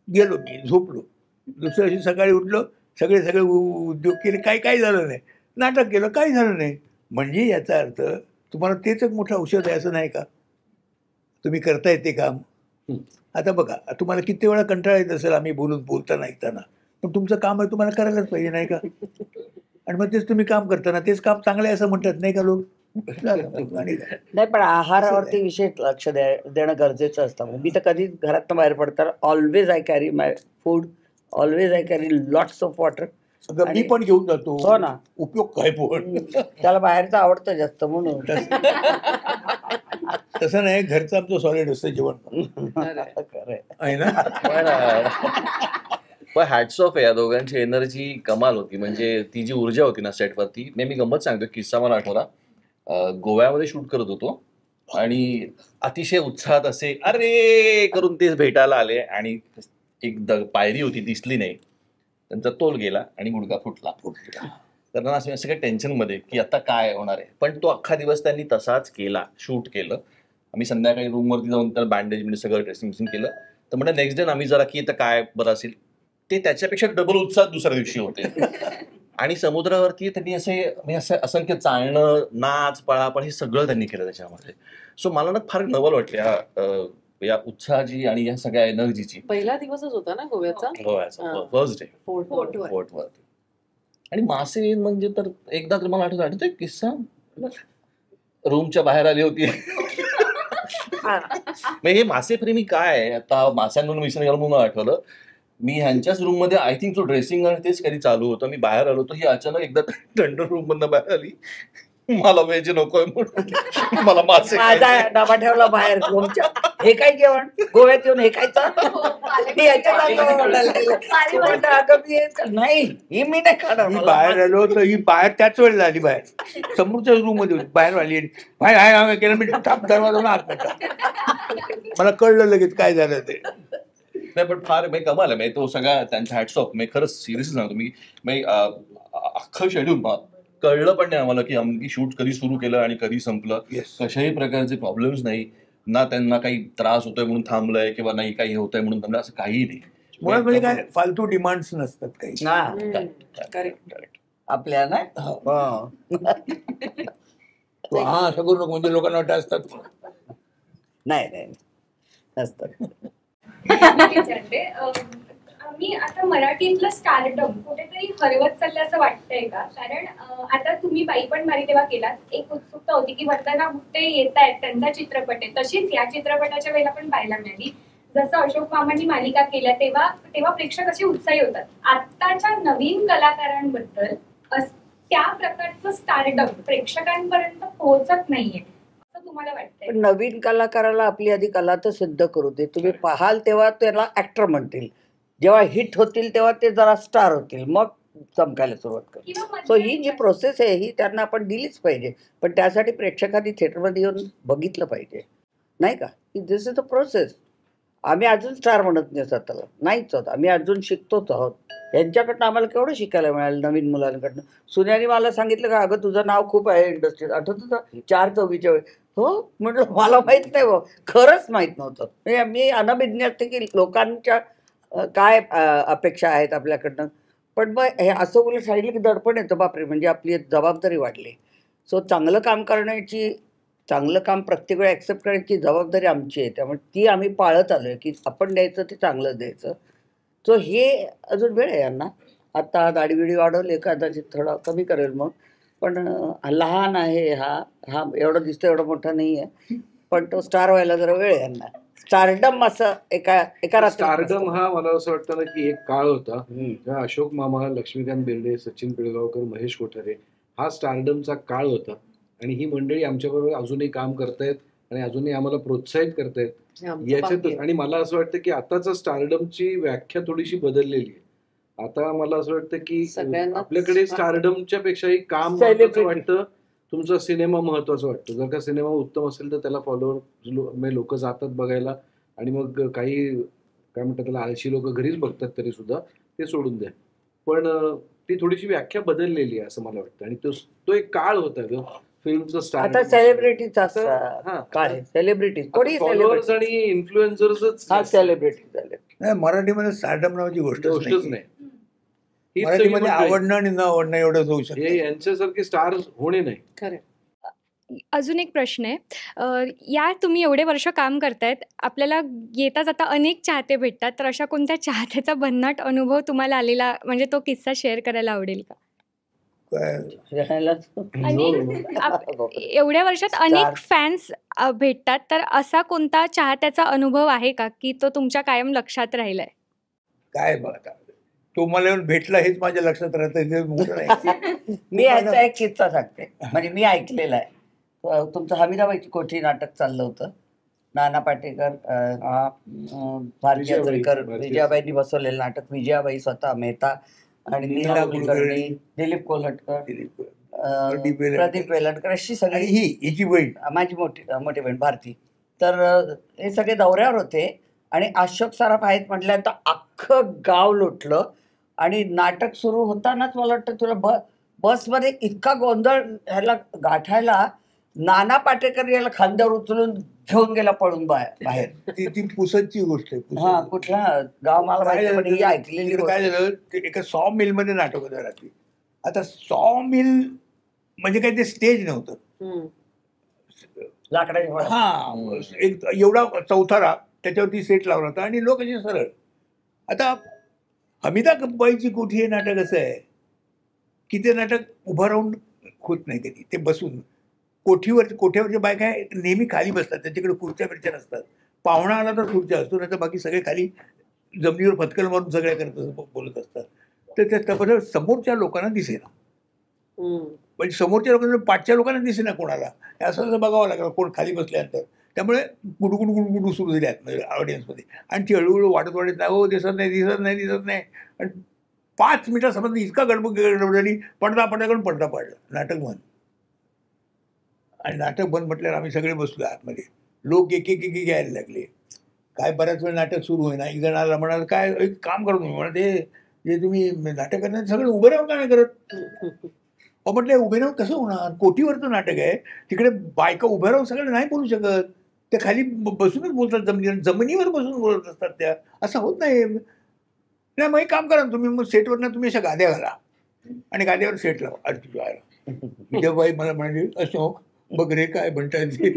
गेलो मी, झोपलो. दुसऱ्या दिवशी सकाळी उठलो, सगळे उद्योग केले, काही झालं नाही. नाटक केलं, काही झालं नाही. म्हणजे याचा अर्थ तुम्हाला तेच एक मोठं औषध आहे असं नाही का. तुम्ही करताय ते काम. आता बघा, तुम्हाला किती वेळा कंटाळा येत असेल आम्ही बोलताना ऐकताना, पण तुमचं काम आहे, तुम्हाला करायलाच पाहिजे नाही का. आणि मग तेच तुम्ही काम करताना तेच काम चांगलं आहे असं म्हणतात नाही का लोक. नाही पण आहारावरती विशेष लक्ष देणं गरजेचं असतं. मी तर कधी घरातनं बाहेर पडताना always I carry my food, always I carry lots of water. मी पण घेऊन जातो. हो ना, उपयोग काय पण. त्याला बाहेरचं आवडतं जास्त म्हणून. तसं नाही, घरचं आमचं सॉलिड असतं जेवण आहे ना. पण हॅट्स ऑफ आहे या दोघांची. एनर्जी कमाल होती. म्हणजे ती जी ऊर्जा होती ना सेटवरती. मी गंमत सांगतो, किस्सा मला आठवला. गोव्यामध्ये शूट करत होतो आणि अतिशय उत्साहात असे अरे करून तेच भेटायला आले आणि एक पायरी होती दिसली नाही, त्यांचा तोल गेला आणि गुडघा फुटला. तर असं काही टेन्शनमध्ये की आता काय होणार आहे. पण तो अख्खा दिवस त्यांनी तसाच केला, शूट केलं. आम्ही संध्याकाळी रूमवरती जाऊन त्याला बँडेज म्हणजे सगळं ड्रेसिंग केलं. तर म्हणजे नेक्स्ट डे आम्ही जरा की आता काय बरं असेल, ते त्याच्यापेक्षा डबल उत्साहात दुसऱ्या दिवशी होते. आणि समुद्रावरती त्यांनी असं असंख्य चालणं, नाच, पळापळ हे सगळं त्यांनी केलं त्याच्यामध्ये. सो मला ना फार नवल वाटलं या उत्साहाची आणि या सगळ्या एनर्जीची. पहिला दिवसच होता ना गोव्याचा, फर्स्ट डे फोर्टवरती. आणि मासे म्हणजे तर एकदा तर मला आठवतोय किस्सा, रूमच्या बाहेर आली होती. हे मासेप्रेमी काय आता माशांवरून विषय गेला म्हणून आठवलं. मी ह्यांच्याच रूम मध्ये आय थिंक तो ड्रेसिंग आणि तेच कधी चालू होतं. मी बाहेर आलो तर ही अचानक एकदा थंड रूम मधनं बाहेर आली. मला व्हेज नकोय म्हणून मला मासे डबा ठेवला बाहेर. हे काय जेवण गोव्यात येऊन हे खायचं नाही, ही मी नाही खाणार. मी बाहेर आलो तर ही बाहेर त्याच वेळेला आली, बाहेर समोरच्या रूम मध्ये बाहेर आली. बाहेर केलं मी टाप दरवाजा आत नाही. मला कळलं लगेच काय झालं ते. नाही पण फार कमाल आहे. तो सगळा त्यांचा हॅट्स ऑफ. मी खरंच सिरियसली सांगतो. मी अख्खं शेड्यूल कळलं पण नाही आम्हाला की आम्ही शूट कधी सुरू केलं आणि कधी संपलं. कशाही प्रकारचे प्रॉब्लेम्स नाही ना, त्यांना काही त्रास होतोय म्हणून थांबलंय किंवा नाही काही होतंय म्हणून थांबलं, असं काहीही नाही. मुळात म्हणजे काय फालतू डिमांड्स नसतात काही आपल्या ना. हा असं करू नको म्हणजे लोकांना वाटत असतात. नाही नसतात. मी आता मराठीतलं स्टारडम कुठेतरी हरवत चाललं असं वाटतंय का. कारण आता तुम्ही बाई पण मारी तेव्हा केलात, एक उत्सुकता होती की वंदना गुप्ते येत आहेत, त्यांचा चित्रपट आहे. तशीच या चित्रपटाच्या वेळेला पण पाहायला मिळाली. जसं अशोक मामांनी मालिका केल्या तेव्हा प्रेक्षक असे उत्साही होतात. आत्ताच्या नवीन कलाकारांबद्दल त्या प्रकारचं स्टारडम प्रेक्षकांपर्यंत पोहोचत नाहीये असं तुम्हाला वाटतंय. नवीन कलाकाराला आपली आधी कला तर सिद्ध करू दे. तुम्ही पाहाल तेव्हा त्याला ऍक्टर म्हणतील, जेव्हा हिट होतील तेव्हा ते जरा स्टार होतील, मग चमकायला सुरुवात कर. सो ही जी प्रोसेस आहे ही त्यांना आपण दिलीच पाहिजे. पण त्यासाठी प्रेक्षकांनी थिएटरमध्ये येऊन बघितलं पाहिजे नाही का, की दिस इज अ प्रोसेस. आम्ही अजून स्टार म्हणत नाही स्वतःला, नाहीच होत. आम्ही अजून शिकतोच आहोत. यांच्याकडनं आम्हाला केवढं शिकायला मिळालं नवीन मुलांकडनं. सुन्याने मला सांगितलं का अगं तुझं नाव खूप आहे इंडस्ट्रीत, आठवतं का 4-4च्या वेळी. हो म्हटलं मला माहीत नाही बा, खरंच माहीत नव्हतं. मी अनभिज्ञ असते की लोकांच्या काय अपेक्षा आहेत आपल्याकडनं. पण मग हे असं बोलून सांगितलं की दडपण येतं, बापरे म्हणजे आपली जबाबदारी वाढली. सो चांगलं काम प्रत्येक वेळा ॲक्सेप्ट करण्याची जबाबदारी आमची आहे. त्यामुळे ती आम्ही पाळत आलो आहे, की आपण द्यायचं ते चांगलं द्यायचं. सो हे अजून वेळ आहे यांना. आता दाढी-बिडी वाढवली कदाचित थोडा कमी करेल मग. पण लहान आहे हा एवढं दिसतं एवढं मोठं नाही आहे. पण तो स्टार व्हायला जरा वेळ आहे यांना. स्टारडम असं एका रात्रीत स्टारडम नसतं. हा मला असं वाटतं ना की एक काळ होता हम्म. जेव्हा अशोक मामा, लक्ष्मीकांत बेर्डे, सचिन पिळगावकर, महेश कोठारे हा स्टारडमचा काळ होता. आणि ही मंडळी आमच्याबरोबर अजूनही काम करतायत आणि अजूनही आम्हाला प्रोत्साहित करतायत हे आमचं भाग्य याच्यातच. आहे. आणि मला असं वाटतं की आताच स्टारडमची व्याख्या थोडीशी बदललेली आहे. आता मला असं वाटतं की सगळ्यांनाच आपल्याकडे स्टारडमच्या पेक्षाही काम महत्वाचं Celebrity. वाटतं, तुमचा सिनेमा महत्वाचा वाटतो. जर का सिनेमा उत्तम असेल तर त्याला फॉलोअर लोक जातात बघायला. आणि मग काही काय म्हणतात त्याला आळशी लोक घरीच बघतात तरी सुद्धा ते सोडून द्या. पण ती थोडीशी व्याख्या बदललेली आहे असं मला वाटतं. आणि तो एक काळ होता ग फिल्मचा स्टार. आता सेलिब्रिटीचा हा. काय सेलिब्रिटी कोणी फॉलोअर्स सेलिब्रिटी आणि इन्फ्लुएन्सर्सच हा सेलिब्रिटी झाले. नाही, मराठीमध्ये स्टारडम नावाची गोष्टच गोष्टच नाही. नाही. हीच सगळी मराठीमध्ये मंडळी. आवडणं आणि न आवडणं एवढंच होऊ हे शकतं. यांच्यासारखे स्टार होणे नाही. खरं अजून एक प्रश्न आहे. या तुम्ही एवढे वर्ष काम करतायत, आपल्याला येता जाता अनेक चाहते भेटतात. तर अशा कोणत्या चाहत्याचा भन्नाट अनुभव तुम्हाला आलेला, म्हणजे तो किस्सा शेअर करायला आवडेल का? काय एवढ्या वर्षात अनेक फॅन्स भेटतात, तर असा कोणता चाहत्याचा अनुभव आहे का की तो तुमच्या कायम लक्षात राहिलाय? काय बघ आता तो मला येऊन भेटला हेच माझ्या लक्षात राहतं. हे मोठं नाही. मी ह्याचा एक किस्सा सांगते. म्हणजे मी ऐकलेला आहे. तुमचं हमीराबाईची कोठी नाटक चाललं होतं. नाना पाटेकर, भारती विजयाबाई, आचरेकर, भारती विजयाबाईंनी बसवलेलं नाटक. विजयाबाई स्वतः, मेहता आणि नीला नीला कुलकर्णी, कुलकर्णी, दिलीप कोल्हटकर, प्रदीप वेलणकर. प्रदीप वेलणकर अशी आणि सगळी हिची बहीण माझी मोठी बहीण भारती. तर हे सगळे दौऱ्यावर होते आणि अशोक सराफ आहेत म्हटल्यानंतर अख्खं गाव लुटलं. आणि नाटक सुरू होतानाच मला वाटतं तुला बसमध्ये इतका गोंधळ ह्याला गाठायला नाना पाटेकर याला खांद्यावर उचलून घेऊन गेला पळून बाहेर. ती पुसदची गोष्ट आहे. पुसद. हा कुठला गाव मला काय माहिती झालं पण ही ऐकलेली तिकडे काय गोष्ट. झालं ते एका सॉ मिल मध्ये नाटक होतं रात्री. आता सॉ मिल म्हणजे काही ते स्टेज नव्हतं. लाकडाची फळं. हा एक एवढा चौथारा त्याच्यावरती सेट लावला होता आणि लोक असे सरळ. आता हमीदाबाईची कोठी हे नाटक असं आहे की ते नाटक उभं राहून होत नाही कधी. ते बसून कोठ्यावरच्या बायका नेहमी खाली बसतात. त्याच्याकडे खुर्च्या बिर्च्या नसतात. पाहुणा आला तर खुर्च्या असतो, नाही तर बाकी सगळे खाली जमिनीवर फटकल मारून सगळ्या करत बोलत असतात. तर त्या समोरच्या लोकांना दिसेना. म्हणजे समोरच्या लोकांना पाठच्या लोकांना दिसेना कोणाला. असं बघावं लागलं कोण खाली बसल्यानंतर. त्यामुळे गुडगुडू सुरू झाली आतमध्ये ऑडियन्समध्ये. आणि ती हळूहळू वाढत नाही. हो दिसत नाही. आणि 5 मिनिटासमोर इतका गडबड झाली. पडदा पडला नाटक बंद. आणि नाटक बंद म्हटल्यावर आम्ही सगळे बसलो आतमध्ये. लोक एक यायला लागले. काय बऱ्याच वेळ नाटक सुरू होईना. एक जण आला म्हणाला काय एक काम करा तुम्ही. म्हणा जे तुम्ही नाटक करणार सगळे उभे राहून का नाही करत. म्हटलं उभे राहून कसं होणार. कोठीवरचं नाटक आहे. तिकडे बायका उभ्या राहून सगळे नाही बोलू शकत. त्या खाली बसूनच बोलतात. जमिनीवर बसून बोलत असतात त्या. असं होत नाही. मग एक काम करा तुम्ही मग सेटवर ना तुम्ही अशा गाद्या घाला आणि गाद्यावर सेट लावा. अरे तुझ्या विजयबाई मला म्हणाली अशोक बघ रे काय म्हणतात ते.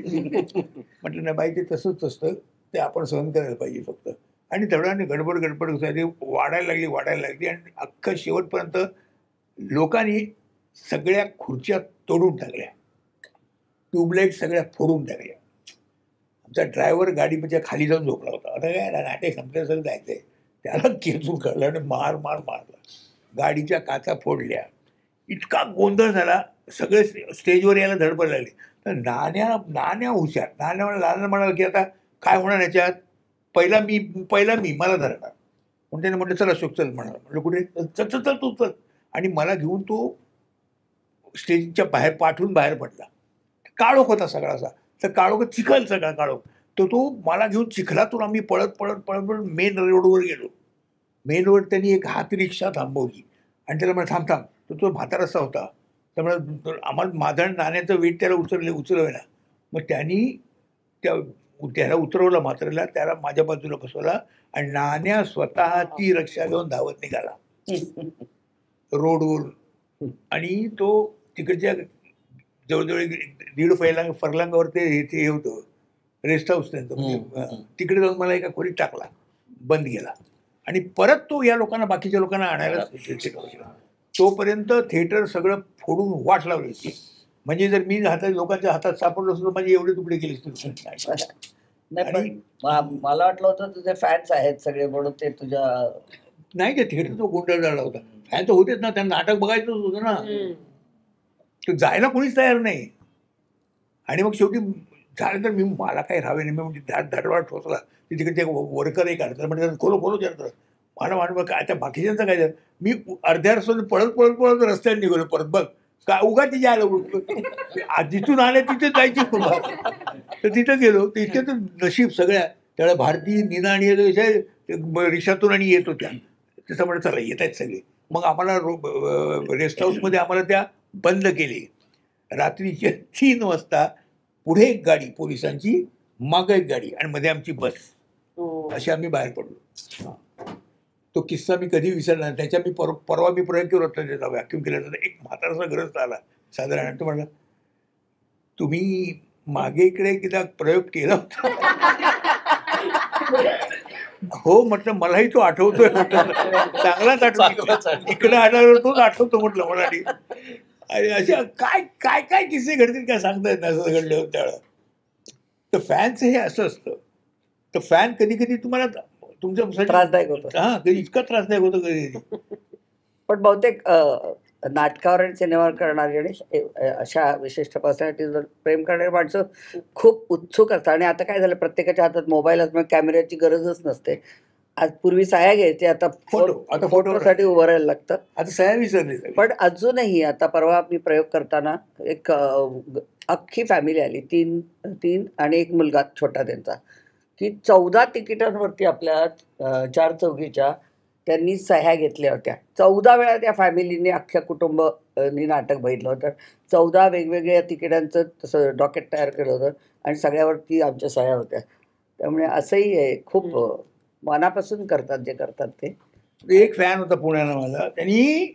म्हटलं नाही बाई ते तसंच असतं. ते आपण सहन करायला पाहिजे फक्त. आणि तेवढ्याने गडबड झाली. वाढायला लागली आणि अख्खं शेवटपर्यंत लोकांनी सगळ्या खुर्च्या तोडून टाकल्या. ट्यूबलाईट सगळ्या फोडून टाकल्या. आमचा ड्रायव्हर गाडीच्या खाली जाऊन झोपला होता. आता काय नाटक संपल्यासारखं जायचंय. त्याला खेचून काढला आणि मारला. गाडीच्या काचा फोडल्या. इतका गोंधळ झाला. सगळे स्टेजवर यायला धडपड लागली. तर नाण्या हुशार. नाण्या म्हणाला की आता काय होणार याच्यात. पहिला मी मला धरणार. म्हणून त्याने म्हटलं चल अशोक चल म्हणाला. म्हटलं कुठे चल तू चल. आणि मला घेऊन तो स्टेजच्या बाहेर पडला. काळोख होता सगळा असा. तर काळोख चिखल सगळा काळोख. तो मला घेऊन चिखलातून आम्ही पळत मेन रोडवर गेलो. मेन रोड त्यांनी एक हात रिक्षा थांबवली आणि त्याला मला थांब. तो म्हातारा रस्ता होता. त्यामुळे आम्हाला माझं नाण्याचं वेट त्याला उचलवेना. मग त्यांनी त्याला उतरवलं म्हाताऱ्याला. त्याला माझ्या बाजूला बसवला आणि नाण्या स्वतःची रिक्षा घेऊन धावत निघाला रोडवरून. आणि तो तिकडच्या जवळजवळ 1.5 फरलांगावर ते होतं रेस्ट हाऊस त्यांचं, म्हणजे तिकडे जाऊन मला एका खोलीत टाकला, बंद केला आणि परत तो या लोकांना, बाकीच्या लोकांना आणायला तोपर्यंत थिएटर सगळं फोडून वाट लावली होती. म्हणजे जर मी लोकांच्या हातात सापडलो असतो तर माझे एवढे तुकडे केले नाही, पण मला वाटलं होतं तुझे फॅन्स आहेत सगळे म्हणून ते तुझ्या नाही, ते थिएटर तो गोंधळ झाला होता. फॅन तर होतेच ना, त्यांना नाटक बघायचंच होतं ना, तर जायला कोणीच तयार नाही. आणि मग शेवटी झालं तर मला काही राहावे नाही, मी म्हणजे धडवाड ठोचला तिकडे ते वर्कर एक अडचण म्हणजे खोलो त्यांचं मला काय त्या बाकीच्यांचं काय झालं. मी अर्ध्या रस्त्याने पळत रस्त्याने निघालो परत. बघ का उगा तिथे आलं, जिथून आले तिथे जायची तर तिथं गेलो. तर इतके तर नशीब सगळ्या त्याला भारतीय निना आणि रिक्षातून आणि येत होत्या, तसं म्हणत चला येत आहेत सगळे. मग आम्हाला रेस्ट हाऊसमध्ये आम्हाला त्या बंद केले. रात्रीच्या 3 वाजता पुढे एक गाडी पोलिसांची, मागं एक गाडी आणि मध्ये आमची बस, अशी आम्ही बाहेर पडलो. तो किस्सा मी कधी विसरला. त्याच्या मी परवा मी प्रयोग केला होता त्याचा व्हॅक्युम केला होता. एक म्हाताराचा गरज आला साधारण, तो म्हणला तुम्ही मागे इकडे एकदा प्रयोग केला होता. हो म्हटलं, मलाही तो आठवतोय, चांगलाच आठवतो, इकडे आल्यावर तोच आठवतो म्हटलं मराठी. आणि अशा काय काय काय किस्से घडतील काय सांगता येत नाही असं घडलं होतं त्यावेळेला. तर फॅनचं हे असं असतं. तर फॅन कधी कधी तुम्हाला तुमच्या त्रासदायक होतं. हा, कधी इतकं त्रासदायक होतं कधी. पण बहुतेक नाटकावर आणि सिनेमावर करणारी आणि अशा विशिष्ट पर्सनॅलिटीजवर प्रेम करणारी माणसं खूप उत्सुक असतात. आणि आता काय झालं, प्रत्येकाच्या हातात मोबाईल असल्यामुळे कॅमेऱ्याची गरजच नसते. आज पूर्वी सह्या घ्यायची, आता फोटोसाठी उभं राहायला लागतं. आता सह्या विसरले. पण अजूनही आता परवा मी प्रयोग करताना एक अख्खी फॅमिली आली, 3 आणि एक मुलगा छोटा त्यांचा, की 14 तिकिटांवरती आपल्या 4 चौघीच्या त्यांनी सह्या घेतल्या होत्या. 14 वेळा त्या फॅमिलीने, अख्ख्या कुटुंबानी नाटक बघितलं होतं. 14 वेगवेगळ्या तिकिटांचं तसं डॉकेट तयार केलं होतं आणि सगळ्यावरती आमच्या सह्या होत्या. त्यामुळे असंही आहे, खूप मनापासून करतात जे करतात ते. एक फॅन होता पुण्याला माझा, त्यांनी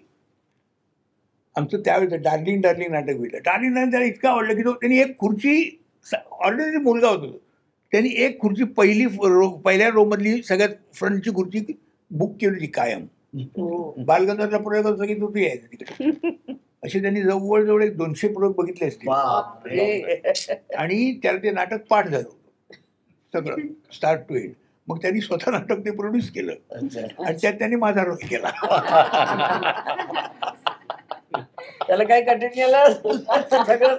आमचं त्यावेळेस डार्लिंग नाटक बघितलं. डार्लिंग त्याला इतकं आवडलं की तो त्यांनी एक खुर्ची, ऑलरेडी मुलगा होता तो, त्यांनी एक खुर्ची पहिल्या रोमधली सगळ्यात फ्रंटची खुर्ची बुक केली होती कायम. बालगंधर्वला प्रयोग सगळी होती आहे तिकडे. असे त्यांनी जवळजवळ 200 प्रयोग बघितले असते. आणि त्याला ते नाटक पाठ झालं सगळं स्टार्ट टू एंड. मग त्यांनी स्वतः नाटक ते प्रोड्यूस केलं आणि त्यात त्यांनी माझा रोल केला. त्याला काय कंटिन्यू सगळं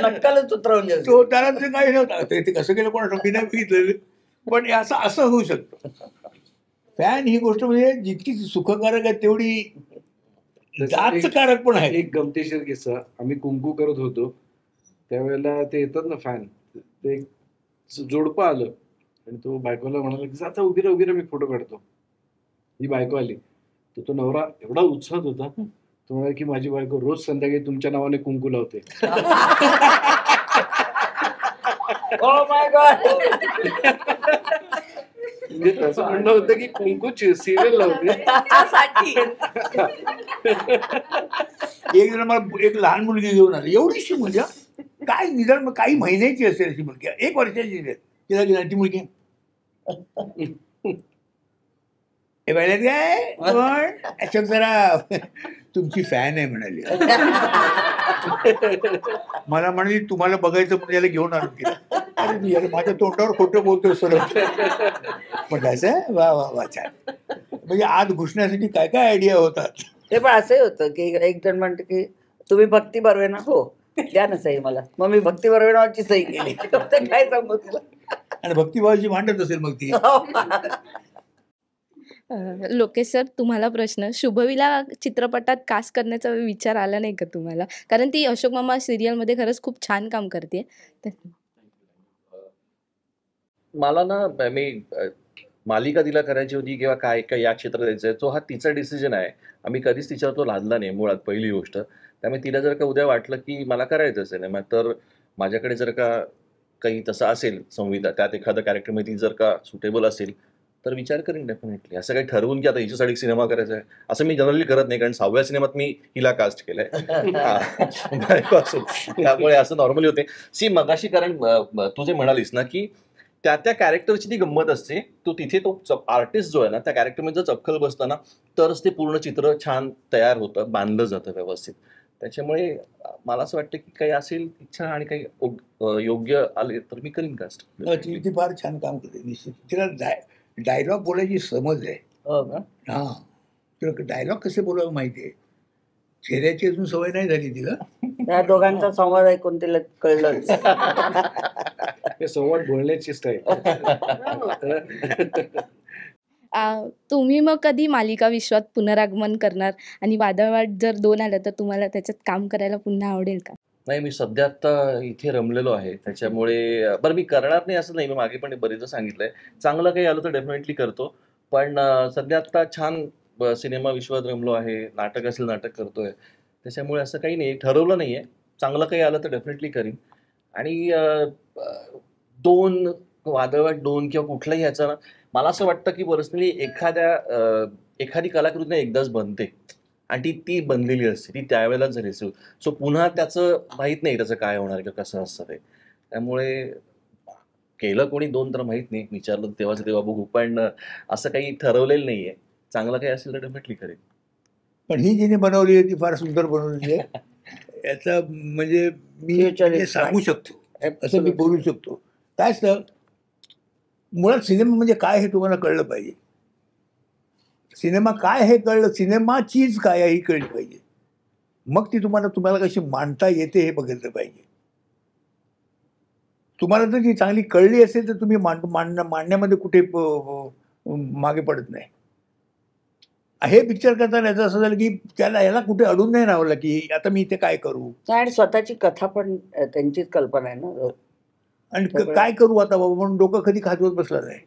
नक्कलच उतरवलं. तो त्याला ते काही नव्हतं, ते कसं केलं कोणा मी नाही बघितलेलं. पण असं होऊ शकतं. फॅन ही गोष्ट म्हणजे जितकी सुखकारक आहे तेवढी जाचकारक पण आहे. एक गमतीशीर किस्सा, आम्ही कुंकू करत होतो त्यावेळेला ते येतात ना फॅन, ते जोडपं आलं आणि तो बायकोला म्हणाला की आता उभी राहा मी फोटो काढतो. ही बायको आली, तो नवरा एवढा उत्साहात होता, तो म्हणाला की माझी बायको रोज संध्याकाळी तुमच्या नावाने कुंकू लावते. म्हणजे त्याचं म्हणणं होतं की कुंकूची सिरियल लावते. एक जण मला एक लहान मुलगी घेऊन आली, एवढीशी मजा, काय निदान काही महिन्याची असेल अशी मुलगी, 1 वर्षाची असेल. तिला गेला ती मुलगी काय पण अशोक जरा तुमची फॅन आहे म्हणाली. मला म्हणाली तुम्हाला बघायचं म्हणजे याला घेऊन आलो तिला. अरे माझ्या तोंडावर खोटं बोलतोय सर म्हटलं. वा वा वा, छान. म्हणजे आत घुसण्यासाठी काय काय आयडिया होतात. ते पण असंही होतं की एक जण म्हणतो की तुम्ही भक्ती बर्वे ना, हो द्या ना सही मला. मग मी भक्ती बर्वेनाची सही केली. काय सांगू तुला. आणि भक्तिभावाची भांडत असेल मग ती. लोकेश सर, तुम्हाला प्रश्न, शुभविला चित्रपटात कास्ट करण्याचा विचार आला नाही का तुम्हाला? कारण ती अशोक मामा सिरियलमध्ये खरंच खूप छान काम करते. मला ना, मी मालिका तिला करायची होती किंवा काय काय या क्षेत्रात जायचं, तो हा तिचा डिसिजन आहे. आम्ही कधीच तिच्यावर तो लादला नाही मुळात, पहिली गोष्ट. त्यामुळे तिला जर का उद्या वाटलं की मला करायचं असेल ना, तर माझ्याकडे जर का काही तसं असेल संविधा, त्यात एखादं कॅरेक्टरमध्ये ती जर का सुटेबल असेल तर विचार करेन डेफिनेटली. असं काही ठरवून की आता हिच्यासाठी सिनेमा करायचा आहे असं मी जनरली करत नाही, कारण 6व्या सिनेमात मी हिला कास्ट केलंय बायकोपासून. त्यामुळे असं नॉर्मली होते. सी मगाशी, कारण तू जे म्हणालीस ना की त्या त्या कॅरेक्टरची ती गंमत असते, तो तिथे तो आर्टिस्ट जो आहे ना त्या कॅरेक्टरमध्ये जर चपखल बसतं ना तरच ते पूर्ण चित्र छान तयार होतं, बांधलं जातं व्यवस्थित. त्याच्यामुळे मला असं वाटतं की काही असेल इच्छा आणि काही योग्य आले तर मी करीन कास्ट. ती फार छान काम करते निश्चित. तिला डायलॉग बोलायची समज आहे. हो का? हा, तिला डायलॉग कसे बोलावं माहिती आहे. चेहऱ्याची अजून सवय नाही झाली तिला. त्या दोघांचा संवाद ऐकून तिला कळलं. संवाद बोलण्याची स्टाईल. तुम्ही मग कधी मालिका विश्वात पुनरागमन करणार आणि वादळवाट जर 2 आलं तर तुम्हाला त्याच्यात काम करायला पुन्हा आवडेल का? नाही, मी सध्या आता इथे रमलेलो आहे, त्याच्यामुळे बरं मी करणार नाही असं नाही. मी मागे पण बरेच सांगितलंय, चांगलं काही आलं तर डेफिनेटली करतो. पण सध्या आता छान सिनेमा विश्वात रमलो आहे. नाटक असेल नाटक करतोय, त्याच्यामुळे असं काही नाही, ठरवलं नाहीये. चांगलं काही आलं तर डेफिनेटली करीन. आणि 2 वादळवाट 2 किंवा कुठलाही ह्याचा ना, मला असं वाटतं की पर्सनली एखादी कलाकृती एकदाच बनते आणि ती बनलेली असते, ती त्यावेळेलाच झाली असेल. सो पुन्हा त्याचं माहीत नाही त्याचं काय होणार किंवा कसं असतं ते. त्यामुळे केलं कोणी 2 तर माहीत नाही, विचारलं तेव्हाच तेव्हा बघू. पण असं काही ठरवलेलं नाहीये. चांगलं काही असेल तर डेफिनेटली करेन. पण ही जिने बनवली आहे ती फार सुंदर बनवलेली आहे. याचा म्हणजे मी म्हणजे सांगू शकतो, असं मी बोलू शकतो. काय असतं, मुळात सिनेमा म्हणजे काय हे तुम्हाला कळलं पाहिजे. सिनेमा काय हे कळलं, सिनेमाचीच काय आहे ही कळली पाहिजे. मग ती तुम्हाला कशी मांडता येते हे बघितलं पाहिजे. तुम्हाला जर ती चांगली कळली असेल तर तुम्ही मांडण्यामध्ये कुठे मागे पडत नाही. हे पिक्चर करताना याचं असं झालं की याला कुठे अडून नाही राहिलं की आता मी इथे काय करू. आणि स्वतःची कथा पण त्यांचीच कल्पना आहे ना. आणि काय करू आता बाबा म्हणून डोकं कधी खाजवत बसला नाही.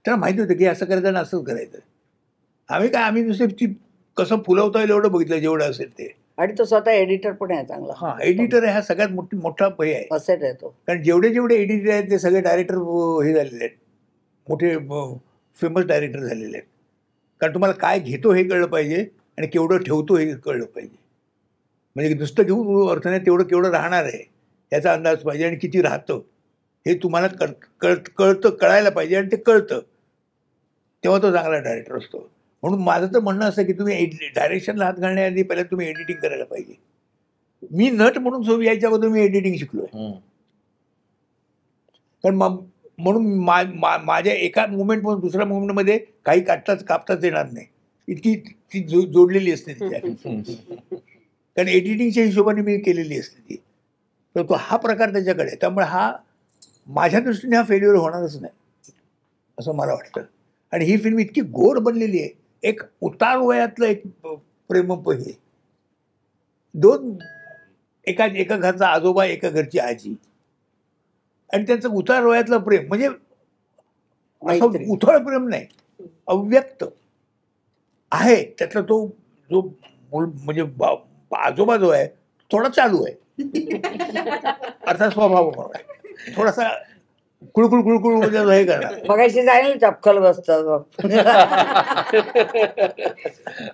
त्याला माहिती होतं की असं करायचं असंच करायचं. आम्ही नुसते कसं फुलवता येईल एवढं बघितलं जेवढं असेल ते. आणि तो स्वतः एडिटर पण आहे चांगला. हा, एडिटर आहे हा सगळ्यात मोठा हे आहे. असेट आहे तो. कारण जेवढे एडिटर आहेत ते सगळे डायरेक्टर हे झालेले आहेत, मोठे फेमस डायरेक्टर झालेले आहेत. कारण तुम्हाला काय घेतो हे कळलं पाहिजे आणि केवढं ठेवतो हे कळलं पाहिजे. म्हणजे नुसतं घेऊन अर्थ नाही, तेवढं केवढं राहणार आहे याचा अंदाज पाहिजे आणि किती राहतं हे तुम्हाला कळायला पाहिजे आणि ते कळतं, तेव्हा तो चांगला डायरेक्टर असतो. म्हणून माझं तर म्हणणं असं की तुम्ही डायरेक्शनला हात घालण्याआधी पहिल्या तुम्ही एडिटिंग करायला पाहिजे. मी नट म्हणून याच्याबद्दल मी एडिटिंग शिकलोय. कारण म्हणून माझ्या एका मुवमेंटपासून दुसऱ्या मुवमेंटमध्ये काही कापताच येणार नाही, इतकी ती जोडलेली असते तिच्या. कारण एडिटिंगच्या हिशोबाने मी केलेली असते ती. तर तो हा प्रकार त्याच्याकडे आहे. त्यामुळे हा माझ्या दृष्टीने हा फेल्युअर होणारच नाही असं मला वाटतं. आणि ही फिल्म इतकी गोड बनलेली आहे. एक उतार वयातलं एक प्रेम हे 2 एका घरचा आजोबा, एका घरची आजी, आणि त्यांचं उतार वयातलं प्रेम म्हणजे असं उथळ प्रेम नाही, अव्यक्त आहे. त्यातला तो जो म्हणजे आजोबा जो आहे थोडा चालू आहे, अर्थात स्वभाव थोडासा कुळकुळ म्हणजे हे करणार. मगाशी जाईल चपखल बसतं.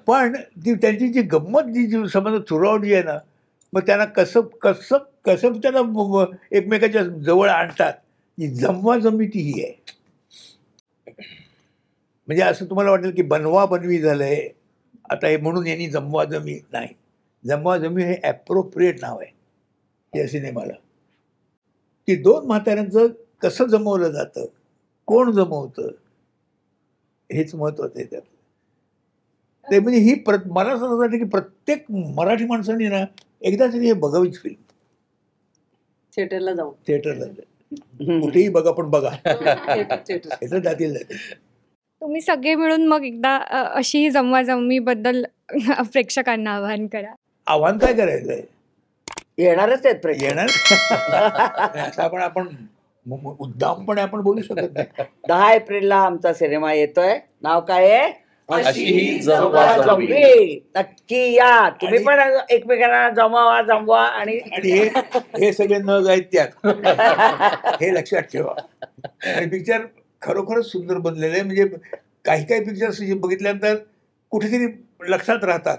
पण त्यांची जी गंमत जी समज थ्रूआउट जी आहे ना, मग त्यांना कसं त्यांना एकमेकाच्या जवळ आणतात, ही जमवाजमी ती ही आहे. म्हणजे असं तुम्हाला वाटेल की बनवा बनवी झालंय आता हे म्हणून यांनी जमवाजमी नाही. जमवाजमी हे ॲप्रोप्रिएट नाव आहे या सिनेमाला. की 2 म्हाताऱ्यांचं कसं जमवलं जातं, कोण जमवतं, हेच महत्वाचं आहे त्यात. ते म्हणजे ही मला असं वाटतं की प्रत्येक मराठी माणसाने ना एकदा तरी हे बघावीच फिल्म. थिएटरला जाऊ, थिएटरला कुठेही बघा, पण बघा. थिएटर जातील. तुम्ही सगळे मिळून मग एकदा अशी जमवाजमवी बद्दल प्रेक्षकांना आवाहन करा. आव्हान काय करायचंय, येणारच आहेत प्रेक्षक. येणार असं आपण उद्दामपणे आपण बोलू शकत नाही. 10 एप्रिलला आमचा सिनेमा येतोय. नाव काय आहे? अशी ही जमवाजमवी. नक्की या तुम्ही पण एकमेकांना जमवा. आणि हे सगळे न जायत त्यात हे लक्षात ठेवा. आणि पिक्चर खरोखरच सुंदर बनलेलं आहे. म्हणजे काही काही पिक्चर्स बघितल्यानंतर कुठेतरी लक्षात राहतात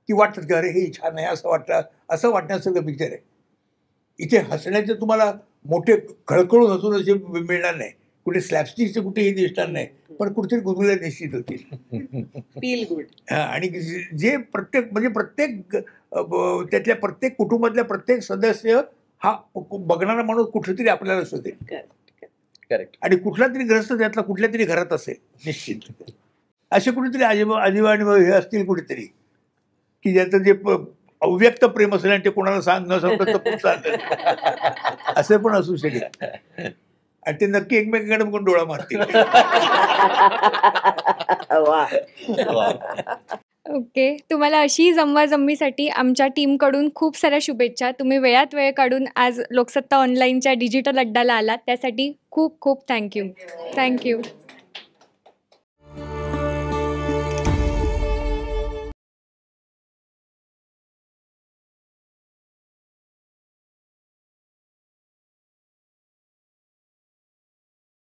की वाटतात की अरे हे छान आहे असं वाटण्यासारखं पिक्चर आहे. इथे हसण्याचे तुम्हाला मोठे खळखळून हसून असे मिळणार नाही, कुठे स्लॅपस्टिकचे कुठेही दिसणार नाही, पण कुठेतरी गुदगुल्या निश्चित होतील. Feel good. आणि जे प्रत्येक त्यातल्या प्रत्येक कुटुंबातल्या प्रत्येक सदस्य हा बघणारा माणूस कुठेतरी आपल्याला शोधेल. करेक्ट. आणि कुठला तरी ग्रस्त त्यातला कुठल्या तरी घरात असेल निश्चित. असे कुठेतरी आजोबा आणि हे असतील कुठेतरी की ज्याचं जे अव्यक्त प्रेम असेल आणि ते कोणाला न सांगत असं पण असू शकेल. आणि ते नक्की एकमेकांकडे बघून डोळा मारतील. ओके, तुम्हाला अशी जमवाजमवीसाठी आमच्या टीमकडून खूप साऱ्या शुभेच्छा. तुम्ही वेळात वेळ काढून आज लोकसत्ता ऑनलाईनच्या डिजिटल अड्डाला आलात त्यासाठी खूप खूप थँक्यू.